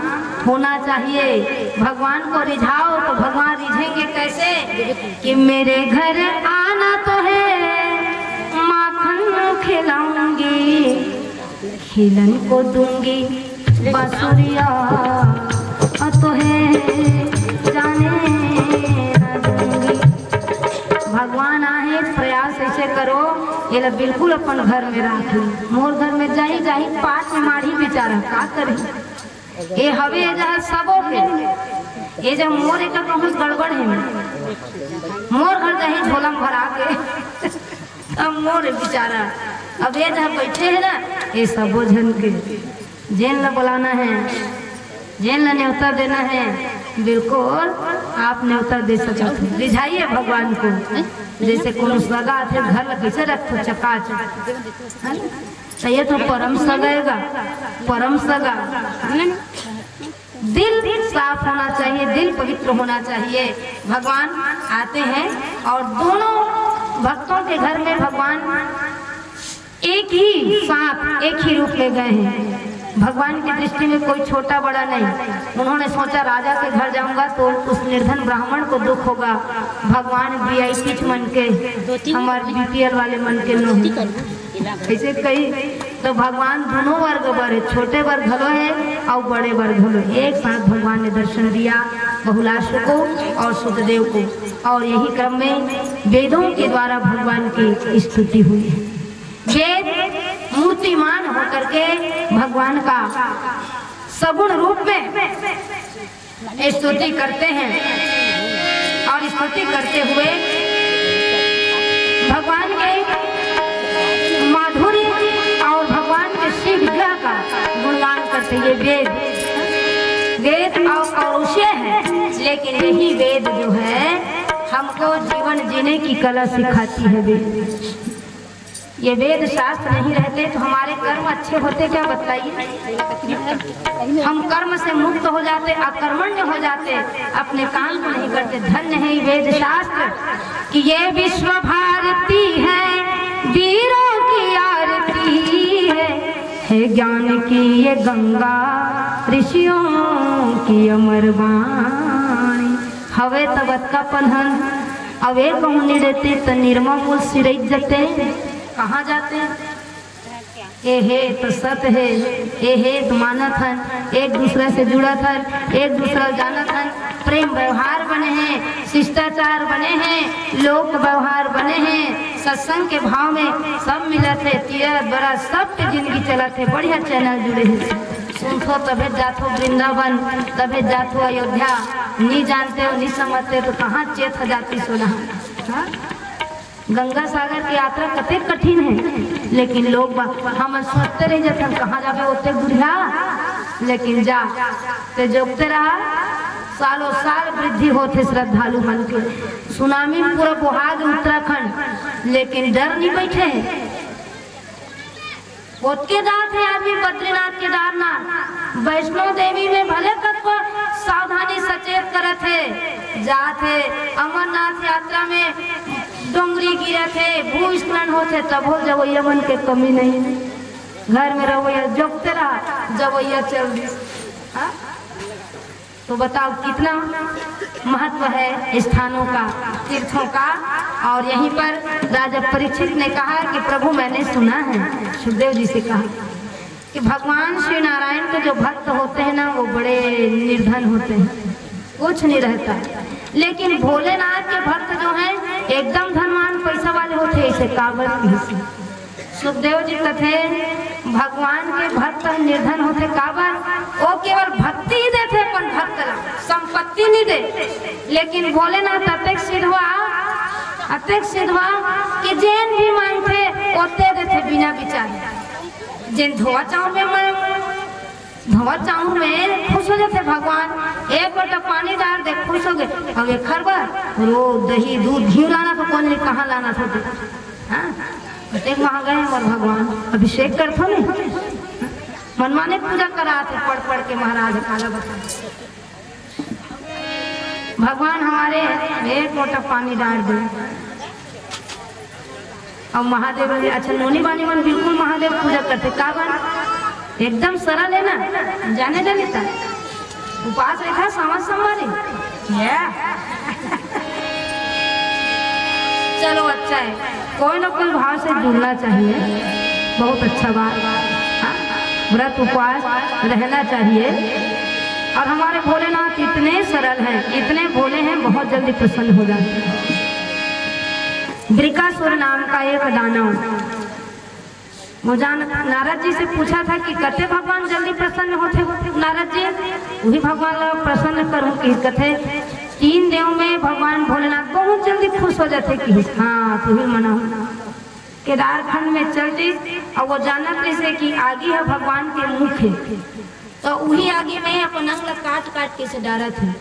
होना चाहिए। भगवान को रिझाओ तो भगवान रिझेंगे कैसे? कि मेरे घर आना तो है, माखन खिलाऊंगी, खिलन को दूंगी बांसुरिया, तो है जाने न दूंगी। भगवान आए, प्रयास ऐसे करो ये बिल्कुल अपन घर में राखी, मोर घर में जाही 5 माढ़ी बेचारा का करी। ये हवे जहाँ सबों के, ये जब मोर एक बहुत गड़बड़ है, मोर घर जाही झोला में भरा के अब मोर बेचारा। अब ये जहाँ बैठे है ना, ये सबो जन के जेल न बुलाना है, जेल न न्योता देना है, बिल्कुल आप न्योता दे सकते हो। रिझाइए भगवान को, जैसे कोनो सगा थे घर में कैसे रखो चकाचक, तो ये तो परम सगाएगा, परम सगा। दिल साफ होना चाहिए, दिल पवित्र होना चाहिए। भगवान आते हैं और दोनों भक्तों के घर में भगवान एक ही साथ, एक ही रूप ले गए हैं। भगवान की दृष्टि में कोई छोटा बड़ा नहीं। उन्होंने सोचा राजा के घर जाऊंगा तो उस निर्धन ब्राह्मण को दुख होगा। भगवान VIP मन के, हमारे BPL वाले मन के नहीं, ऐसे कही तो भगवान दोनों वर्ग बड़े, छोटे वर्ग घलो है और बड़े वर्ग घलो, एक साथ भगवान ने दर्शन दिया बहुलाश को और सुखदेव को। और यही क्रम में वेदों के द्वारा भगवान की स्तुति हुई है। वेद मूर्तिमान होकर के भगवान का सगुण रूप में स्तुति करते हैं और स्तुति करते हुए भगवान के माधुर्य और भगवान के श्री विग्रह का गुणगान करते हैं। वेद औषधीय है, लेकिन यही वेद जो है हमको जीवन जीने की कला सिखाती है। वेद, ये वेद शास्त्र नहीं रहते तो हमारे कर्म अच्छे होते क्या बताइए? हम कर्म से मुक्त हो जाते, अकर्मण्य हो जाते, अपने काम को नहीं करते। धन्य है वेद शास्त्र कि ये विश्व भारती है, वीरों की आरती है ज्ञान की ये गंगा, ऋषियों की अमर वाणी। हवे तबत का पन्हन अवे कहूँ निरते त निर्मल सिरई जते, कहाँ जाते हैं? ए हे तो सत है, ए हे तो मानत हन, एक दूसरे से जुड़त हन, एक दूसरा जानत हन, प्रेम व्यवहार बने हैं, शिष्टाचार बने हैं, लोक व्यवहार बने हैं, सत्संग के भाव में सब मिलत है, तीरथ बड़ा सबके जिंदगी चलत है। बढ़िया चैनल जुड़े हैं। सुनथो तबे जाथो वृंदावन, तबे जाथो अयोध्या, नहीं जानते हो नहीं समझते तो कहाँ चेत जाती सोना। हाँ? गंगा सागर की यात्रा कते कठिन है, लेकिन लोग हम सोचते रह जाते हम कहाँ जाबे ओते बुढ़िया, लेकिन जा ते जोगते रहा सालों साल वृद्धि होते श्रद्धालु मन के। सुनामी में पूरा बुहाग उत्तराखंड, लेकिन डर नहीं बैठे। ओतके जात है आदमी बद्रीनाथ केदारनाथ, वैष्णो देवी में भले तक सावधानी सचेत करत है, जात है अमरनाथ यात्रा में डोंगरी गिरत है, भूस्खलन होते तब हो जवैया मन के कमी नहीं है। घर में रवैया जोगते रहा जवैया चल दी। तो बताओ कितना महत्व है स्थानों का, तीर्थों का। और यहीं पर राजा परीक्षित ने कहा कि प्रभु मैंने सुना है, सुखदेव जी से कहा कि भगवान श्री नारायण के जो भक्त होते हैं ना वो बड़े निर्धन होते हैं, कुछ नहीं रहता, लेकिन भोलेनाथ के भक्त जो हैं एकदम धनवान पैसा वाले होते हैं, इसे काबर। सुखदेव जी कहते भगवान के भक्त निर्धन होते काबर, वो केवल भक्ति ही देते अपन भक्त संपत्ति नहीं दे, लेकिन भोलेनाथ अतेक सिद्ध हुआ कि जैन भी मांगते ओते देते बिना विचार। जिन धोआ चाऊ में खुश हो जाते भगवान, एक लोटा पानी डाल दे खुश हो गए। अब एक खरबा रो दही दूध घी लाना तो कौन कहाँ लाना था। एक वहाँ गए और भगवान अभिषेक करते नहीं, मनमाने पूजा करा थे पढ़ पढ़ के महाराज काला बता। भगवान हमारे एक लोटा पानी डाल दे। और महादेव अच्छा नोनी बानी मन बिल्कुल महादेव पूजा करते काबर एकदम सरल है ना, जाने जाने था उपास रखा समझ संभाली। चलो अच्छा है, कोई ना कोई भाव से जुड़ना चाहिए, बहुत अच्छा बात। व्रत उपवास रहना चाहिए। और हमारे भोलेनाथ इतने सरल हैं, इतने भोले हैं, बहुत जल्दी प्रसन्न हो जाते हैं। वृकासुर नाम का एक दानव नारद जी से पूछा था कि कथे भगवान जल्दी प्रसन्न होते। नारद जी वही भगवान लोग प्रसन्न करूं कि कथे 3 देव में भगवान भोलेनाथ बहुत जल्दी खुश हो जाते कि हाँ तुम्हें मना केदारखंड में चल दी। और वो जानत जैसे कि आगे है भगवान के मुख है, तो वही आगे में अपन अंग काट काट के से डारा थे।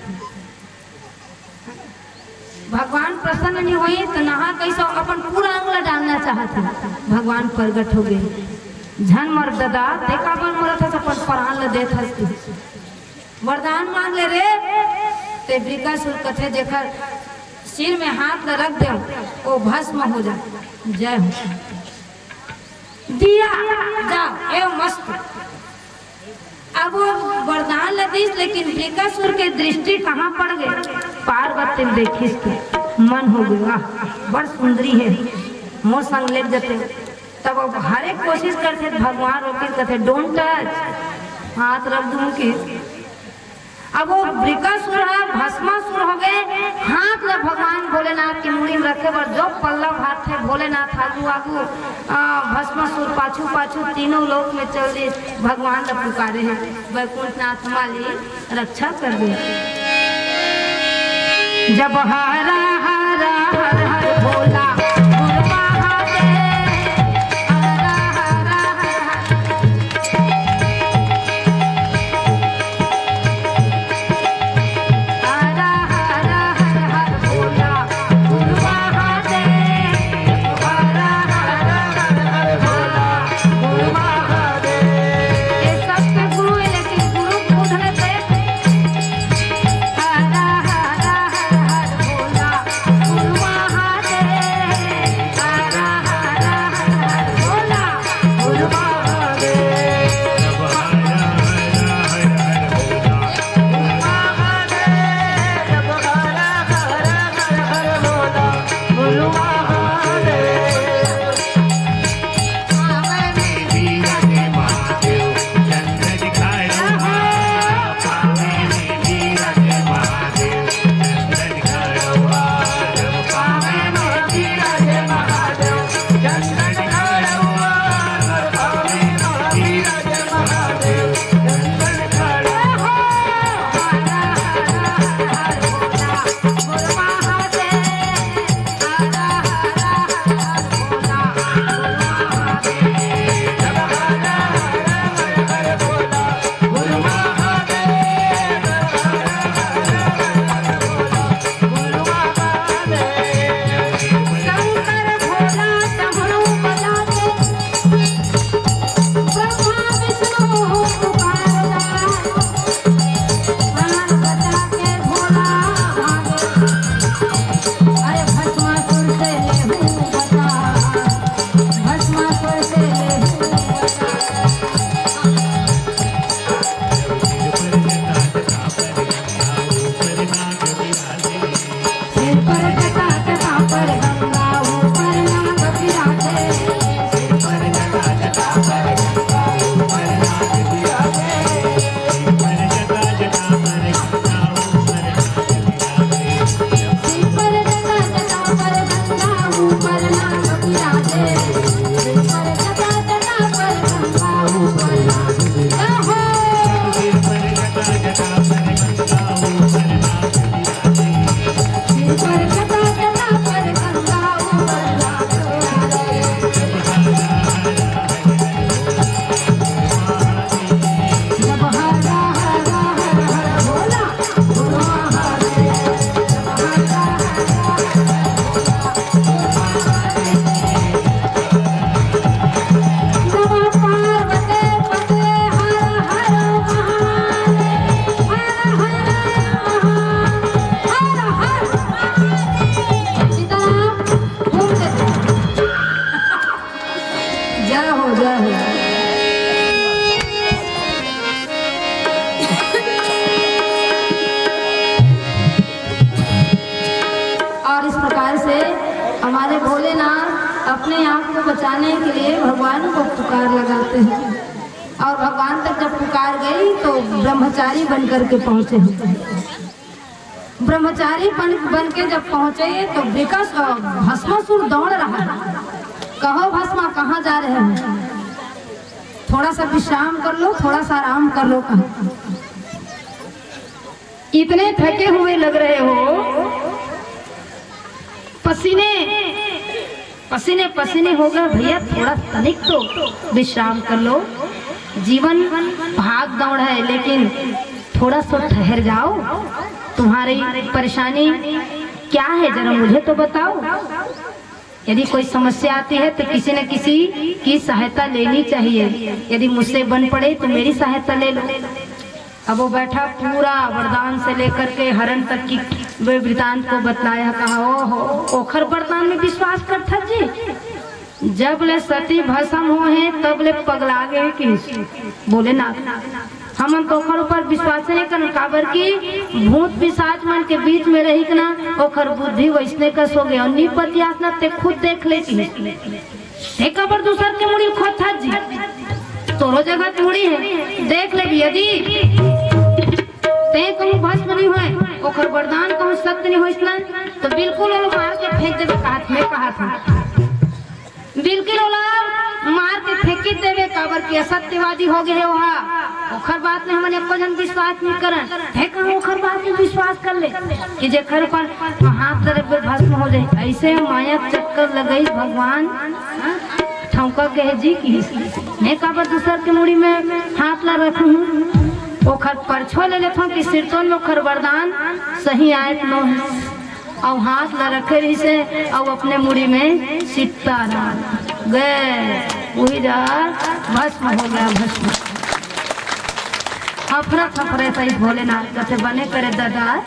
भगवान प्रसन्न नहीं हुए तो नहा कैसे अपन पूरा अंगला डालना चाहते, भगवान प्रगट हो गए। झन मर दादा देखा पर मरत था अपन प्राण ले देत हस्ती वरदान मांग ले रे। ते वृकासुर कथे जेकर सिर में हाथ ल रख दे वो भस्म हो जा। जय हो दिया जा ए मस्त। अब वो वरदान लदीस, लेकिन वृकासुर के दृष्टि कहाँ पड़ गए, पार्वती देखिस के मन हो गया बड़ सुंदरी है, मोह संग ले जाते। तब अब हर एक कोशिश करते भगवान रोके कहते डोंट टच, हाथ रख दूं कि। अब वो वृकासुर भस्मासुर हो गए, हाथ में भगवान भोलेनाथ की मुड़ी में रखे बर जो पल्लव हाथ थे भोलेनाथ आगू आगू भस्मासुर पाछू पाछू, तीनों लोक में चल दे। भगवान ने पुकारे हैं वैकुंठनाथ माली रक्षा कर दे। जब हरा हरा हर हर भोला अपने आप को बचाने के लिए भगवान को पुकार लगाते हैं और भगवान तक जब पुकार गई तो ब्रह्मचारी बन करके पहुँचे। ब्रह्मचारी बन के जब पहुँचे तो भस्मासुर दौड़ रहा है। कहो भस्मा कहाँ जा रहे हैं? थोड़ा सा विश्राम कर लो, थोड़ा सा आराम कर लो। कहा इतने थके हुए लग रहे हो, पसीने हो गए भैया, थोड़ा तनिक तो विश्राम कर लो। जीवन भाग दौड़ है, लेकिन थोड़ा सा ठहर जाओ। तुम्हारी परेशानी क्या है जरा मुझे तो बताओ। यदि कोई समस्या आती है तो किसी न किसी की सहायता लेनी चाहिए। यदि मुझसे बन पड़े तो मेरी सहायता ले लो। अब वो बैठा पूरा वरदान से लेकर के हरण तक की वृतांत को बतलाया। कहा ओहो ओखर वरदान में विश्वास करता जी, जब ले सती भस्म हो है तब ले पगला गए कि बोले ना हम तो ओखर ऊपर विश्वास नहीं कर काबर की भूत पिशाच मन के बीच में रही कि ना ओखर बुद्धि वैसने का सो गए। अन्नी पतियास ना ते खुद देख लेती है कबर दूसर के मुड़ी खोद था जी, तोरो जगह मुड़ी है देख ले। यदि ते कहूँ भस्म नहीं हुए ओखर वरदान कहूँ सत्य नहीं हो इसना तो बिल्कुल वो मार के फेंक देवे। हाथ में कहा था बिल्कुल मार के फेंकी देवे काबर की असत्यवादी हो गए वहाँ। ओखर बात में हमने को जन विश्वास नहीं करन है, कहूँ ओखर बात में विश्वास कर ले कि जे खर पर हाथ तरफ भस्म हो जाए। ऐसे माया चक्कर लगई भगवान ठौका कहे जी की मैं काबर दूसर के मुड़ी में हाथ ला रखूँ। ओखर परछो ले लेता हूँ कि सिरतों में ओखर वरदान सही आयत नो है और हाथ ला रखे रही से और अपने मुड़ी में सीता गए वही जा भस्म हो गया। भस्म अफरा थफरे सही भोलेनाथ कथे बने करे दादा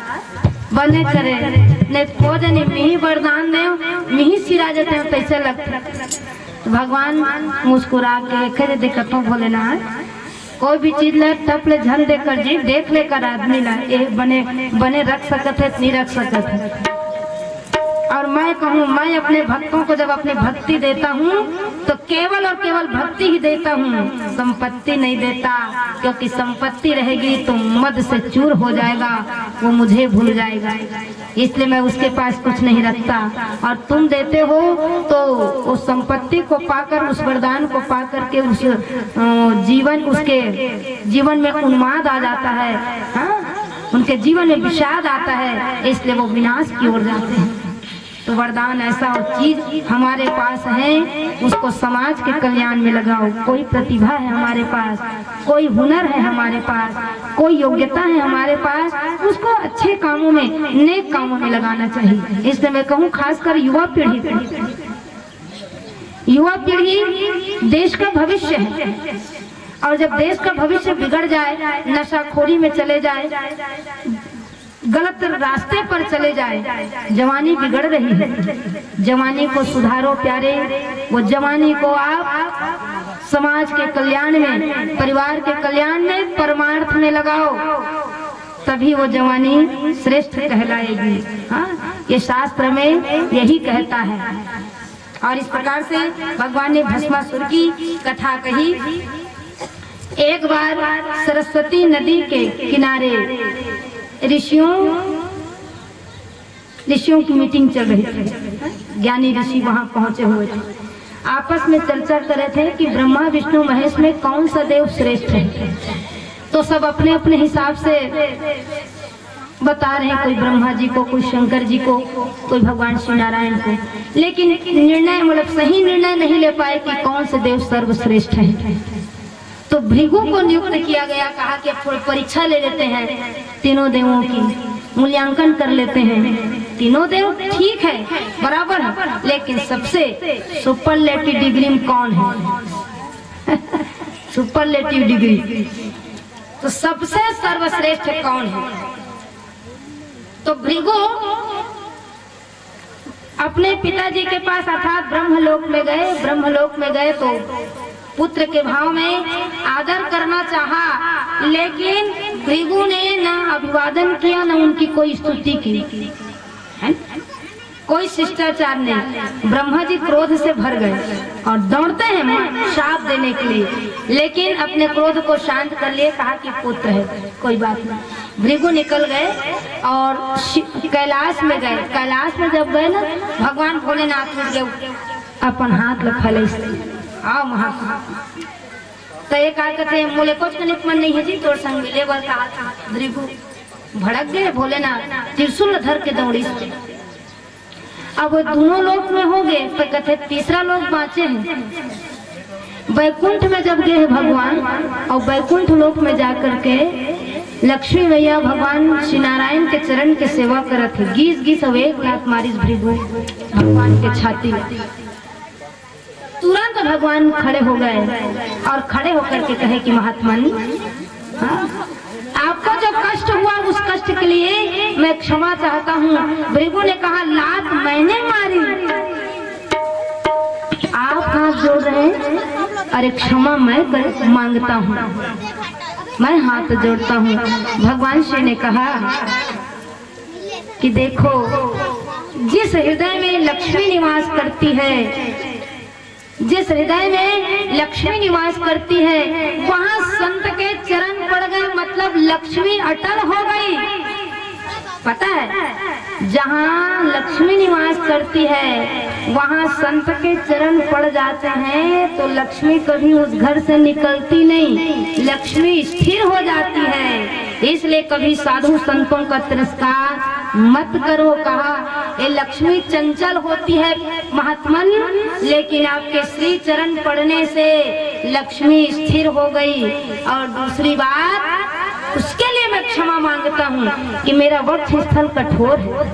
बने करे नहीं को जनी मिही वरदान दे मिही सिरा जाते हैं कैसे लगते। भगवान मुस्कुरा के करे देखो भोलेनाथ कोई भी चीज ले टप ले झल देकर जी देख लेकर आदमी ला ये बने रख सकते है नहीं रख सकते। और मैं कहूँ मैं अपने भक्तों को जब अपनी भक्ति देता हूँ तो केवल और केवल भक्ति ही देता हूँ, संपत्ति नहीं देता। क्योंकि संपत्ति रहेगी तो मद से चूर हो जाएगा, वो मुझे भूल जाएगा, इसलिए मैं उसके पास कुछ नहीं रखता। और तुम देते हो तो उस संपत्ति को पाकर उस वरदान को पाकर के उस उसके जीवन में उन्माद आ जाता है। हाँ? उनके जीवन में विषाद आता है, इसलिए वो विनाश की ओर जाते हैं। तो वरदान ऐसा चीज हमारे पास है उसको समाज के कल्याण में लगाओ। कोई प्रतिभा है हमारे पास, कोई हुनर है हमारे पास, कोई योग्यता है हमारे पास, उसको अच्छे कामों में नेक कामों में लगाना चाहिए। इसलिए मैं कहूँ खासकर युवा पीढ़ी देश का भविष्य है। और जब देश का भविष्य बिगड़ जाए, नशाखोरी में चले जाए, गलत रास्ते पर चले जाए, जवानी बिगड़ रही है। जवानी को सुधारो प्यारे, वो जवानी को आप समाज के कल्याण में, परिवार के कल्याण में, परमार्थ में लगाओ, तभी वो जवानी श्रेष्ठ कहलाएगी। हाँ, ये शास्त्र में यही कहता है। और इस प्रकार से भगवान ने भस्मासुर की कथा कही। एक बार सरस्वती नदी के किनारे ऋषियों की मीटिंग चल रही थी। ज्ञानी ऋषि वहां पहुंचे हुए थे, आपस में चर्चा कर रहे थे कि ब्रह्मा विष्णु महेश में कौन सा देव श्रेष्ठ है। तो सब अपने अपने हिसाब से बता रहे हैं, कोई ब्रह्मा जी को, कोई शंकर जी को, कोई भगवान श्री नारायण को, लेकिन निर्णय मतलब सही निर्णय नहीं ले पाए कि कौन से देव सर्वश्रेष्ठ है। तो भृगु को नियुक्त किया गया, कहा कि परीक्षा ले लेते हैं, तीनों देवों की मूल्यांकन कर लेते हैं। तीनों देव ठीक है, बराबर है, लेकिन सबसे सुपरलेटिव डिग्री में कौन है? सुपरलेटिव डिग्री तो सबसे सर्वश्रेष्ठ कौन है? तो भृगु अपने पिताजी के पास अर्थात ब्रह्मलोक में गए। ब्रह्मलोक में गए तो पुत्र के भाव में आदर करना चाहा, लेकिन भृगु ने न अभिवादन किया न उनकी कोई स्तुति की। कोई शिष्टाचार नहीं। ब्रह्मा जी क्रोध से भर गए और दौड़ते हैं शाप देने के लिए, लेकिन अपने क्रोध को शांत कर लिए, कहा कि पुत्र है कोई बात नहीं। भृगु निकल गए और कैलाश में गए। कैलाश में जब गए ना, भगवान भोलेनाथ उठ गए, अपन हाथ लखले आओ वहाँ। तो एक आ कहते मोले कुछ कनिक मन नहीं है जी, तोर संग मिले बर कहा था। भृगु भड़क गए, भोलेनाथ त्रिशूल धर के दौड़ी। अब वो दोनों लोक में हो गए, तो कहते तीसरा लोक बाँचे हैं। वैकुंठ में जब गए हैं भगवान, और वैकुंठ लोक में जाकर के लक्ष्मी मैया भगवान श्री नारायण के चरण के सेवा करत है। गीस गीस अब एक लात मारिस भृगु भगवान के छाती। तुरंत भगवान खड़े हो गए और खड़े होकर के कहे कि महात्मन, आपको जो कष्ट हुआ उस कष्ट के लिए मैं क्षमा चाहता हूँ। भृगु ने कहा लात मैंने मारी, आप हाथ जोड़ रहे हैं, अरे क्षमा मैं मांगता हूँ, मैं हाथ जोड़ता हूँ। भगवान श्री ने कहा कि देखो, जिस हृदय में लक्ष्मी निवास करती है, जिस हृदय में लक्ष्मी निवास करती है, वहाँ संत के चरण पड़ गए, मतलब लक्ष्मी अटल हो गई। पता है, जहाँ लक्ष्मी निवास करती है वहाँ संत के चरण पड़ जाते हैं तो लक्ष्मी कभी उस घर से निकलती नहीं, लक्ष्मी स्थिर हो जाती है। इसलिए कभी साधु संतों का तिरस्कार मत करो। कहा ये लक्ष्मी चंचल होती है महात्मन, लेकिन आपके श्री चरण पड़ने से लक्ष्मी स्थिर हो गई। और दूसरी बात, उसके लिए मैं क्षमा मांगता हूँ कि मेरा वक्ष स्थल कठोर है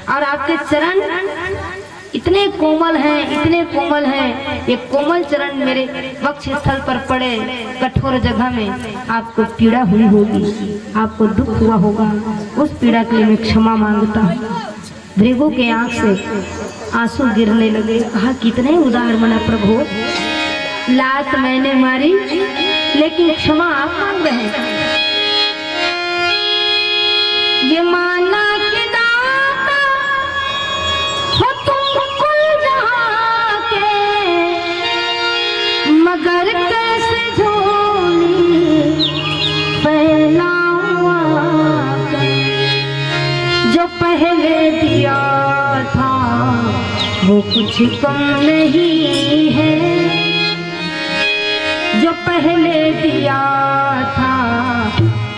और आपके चरण इतने कोमल हैं, इतने कोमल हैं। ये कोमल चरण मेरे वक्ष स्थल पर पड़े कठोर जगह में, आपको पीड़ा हुई होगी, आपको दुख हुआ होगा, उस पीड़ा के लिए मैं क्षमा मांगता हूँ। भृगु के आंख से आंसू गिरने लगे। कहा कितने उदार मना प्रभु, लात मैंने मारी लेकिन क्षमा आप मांग रहे हैं। ये माना कि दाता हो तुम कुल जहां के, मगर कैसे झोली फैलाऊं आकर। जो पहले दिया था वो कुछ कम नहीं है, जो पहले दिया था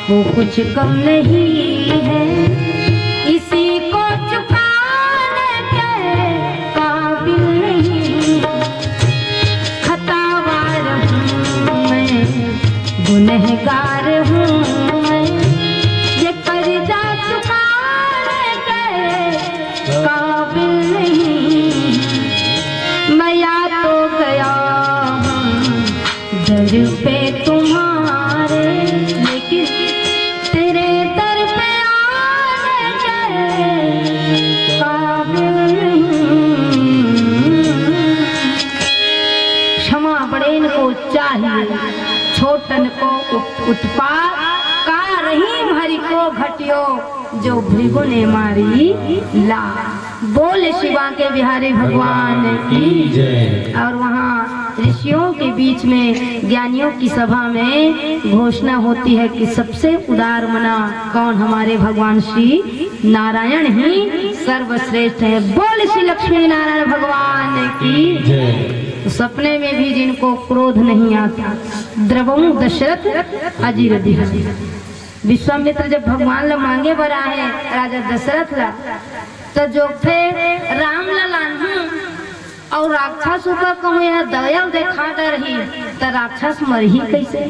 वो कुछ कम नहीं है। इसी को चुकाने के काबिल नहीं, खतावार हूँ मैं, गुनहगार हूँ मैं। ये कर्जा चुकाने के काबिल नहीं, मैं या तो गया हूँ दर पे तुम्हारे, लेकिन तेरे दर पे आने के काबिल नहीं। क्षमा बड़ेन को चाहिए, छोटन को उत्पात का रहीम हरि को घटियो, जो भृगु ने मारी ला। बोल शिवा के बिहारी भगवान की जय। और वहाँ ऋषियों के बीच में, ज्ञानियों की सभा में घोषणा होती है कि सबसे उदार मना कौन, हमारे भगवान श्री नारायण ही सर्वश्रेष्ठ है। बोल श्री लक्ष्मी नारायण भगवान की जय। तो सपने में भी जिनको क्रोध नहीं आता, द्रवऊ दशरथ अजीर दिहरी। विश्वामित्र जब भगवान ला मांगे बर आए राजा दशरथ ला, तो जो थे राम लालान और राक्षस ऊपर कहूँ दया देखा रही, तो राक्षस मर ही कैसे।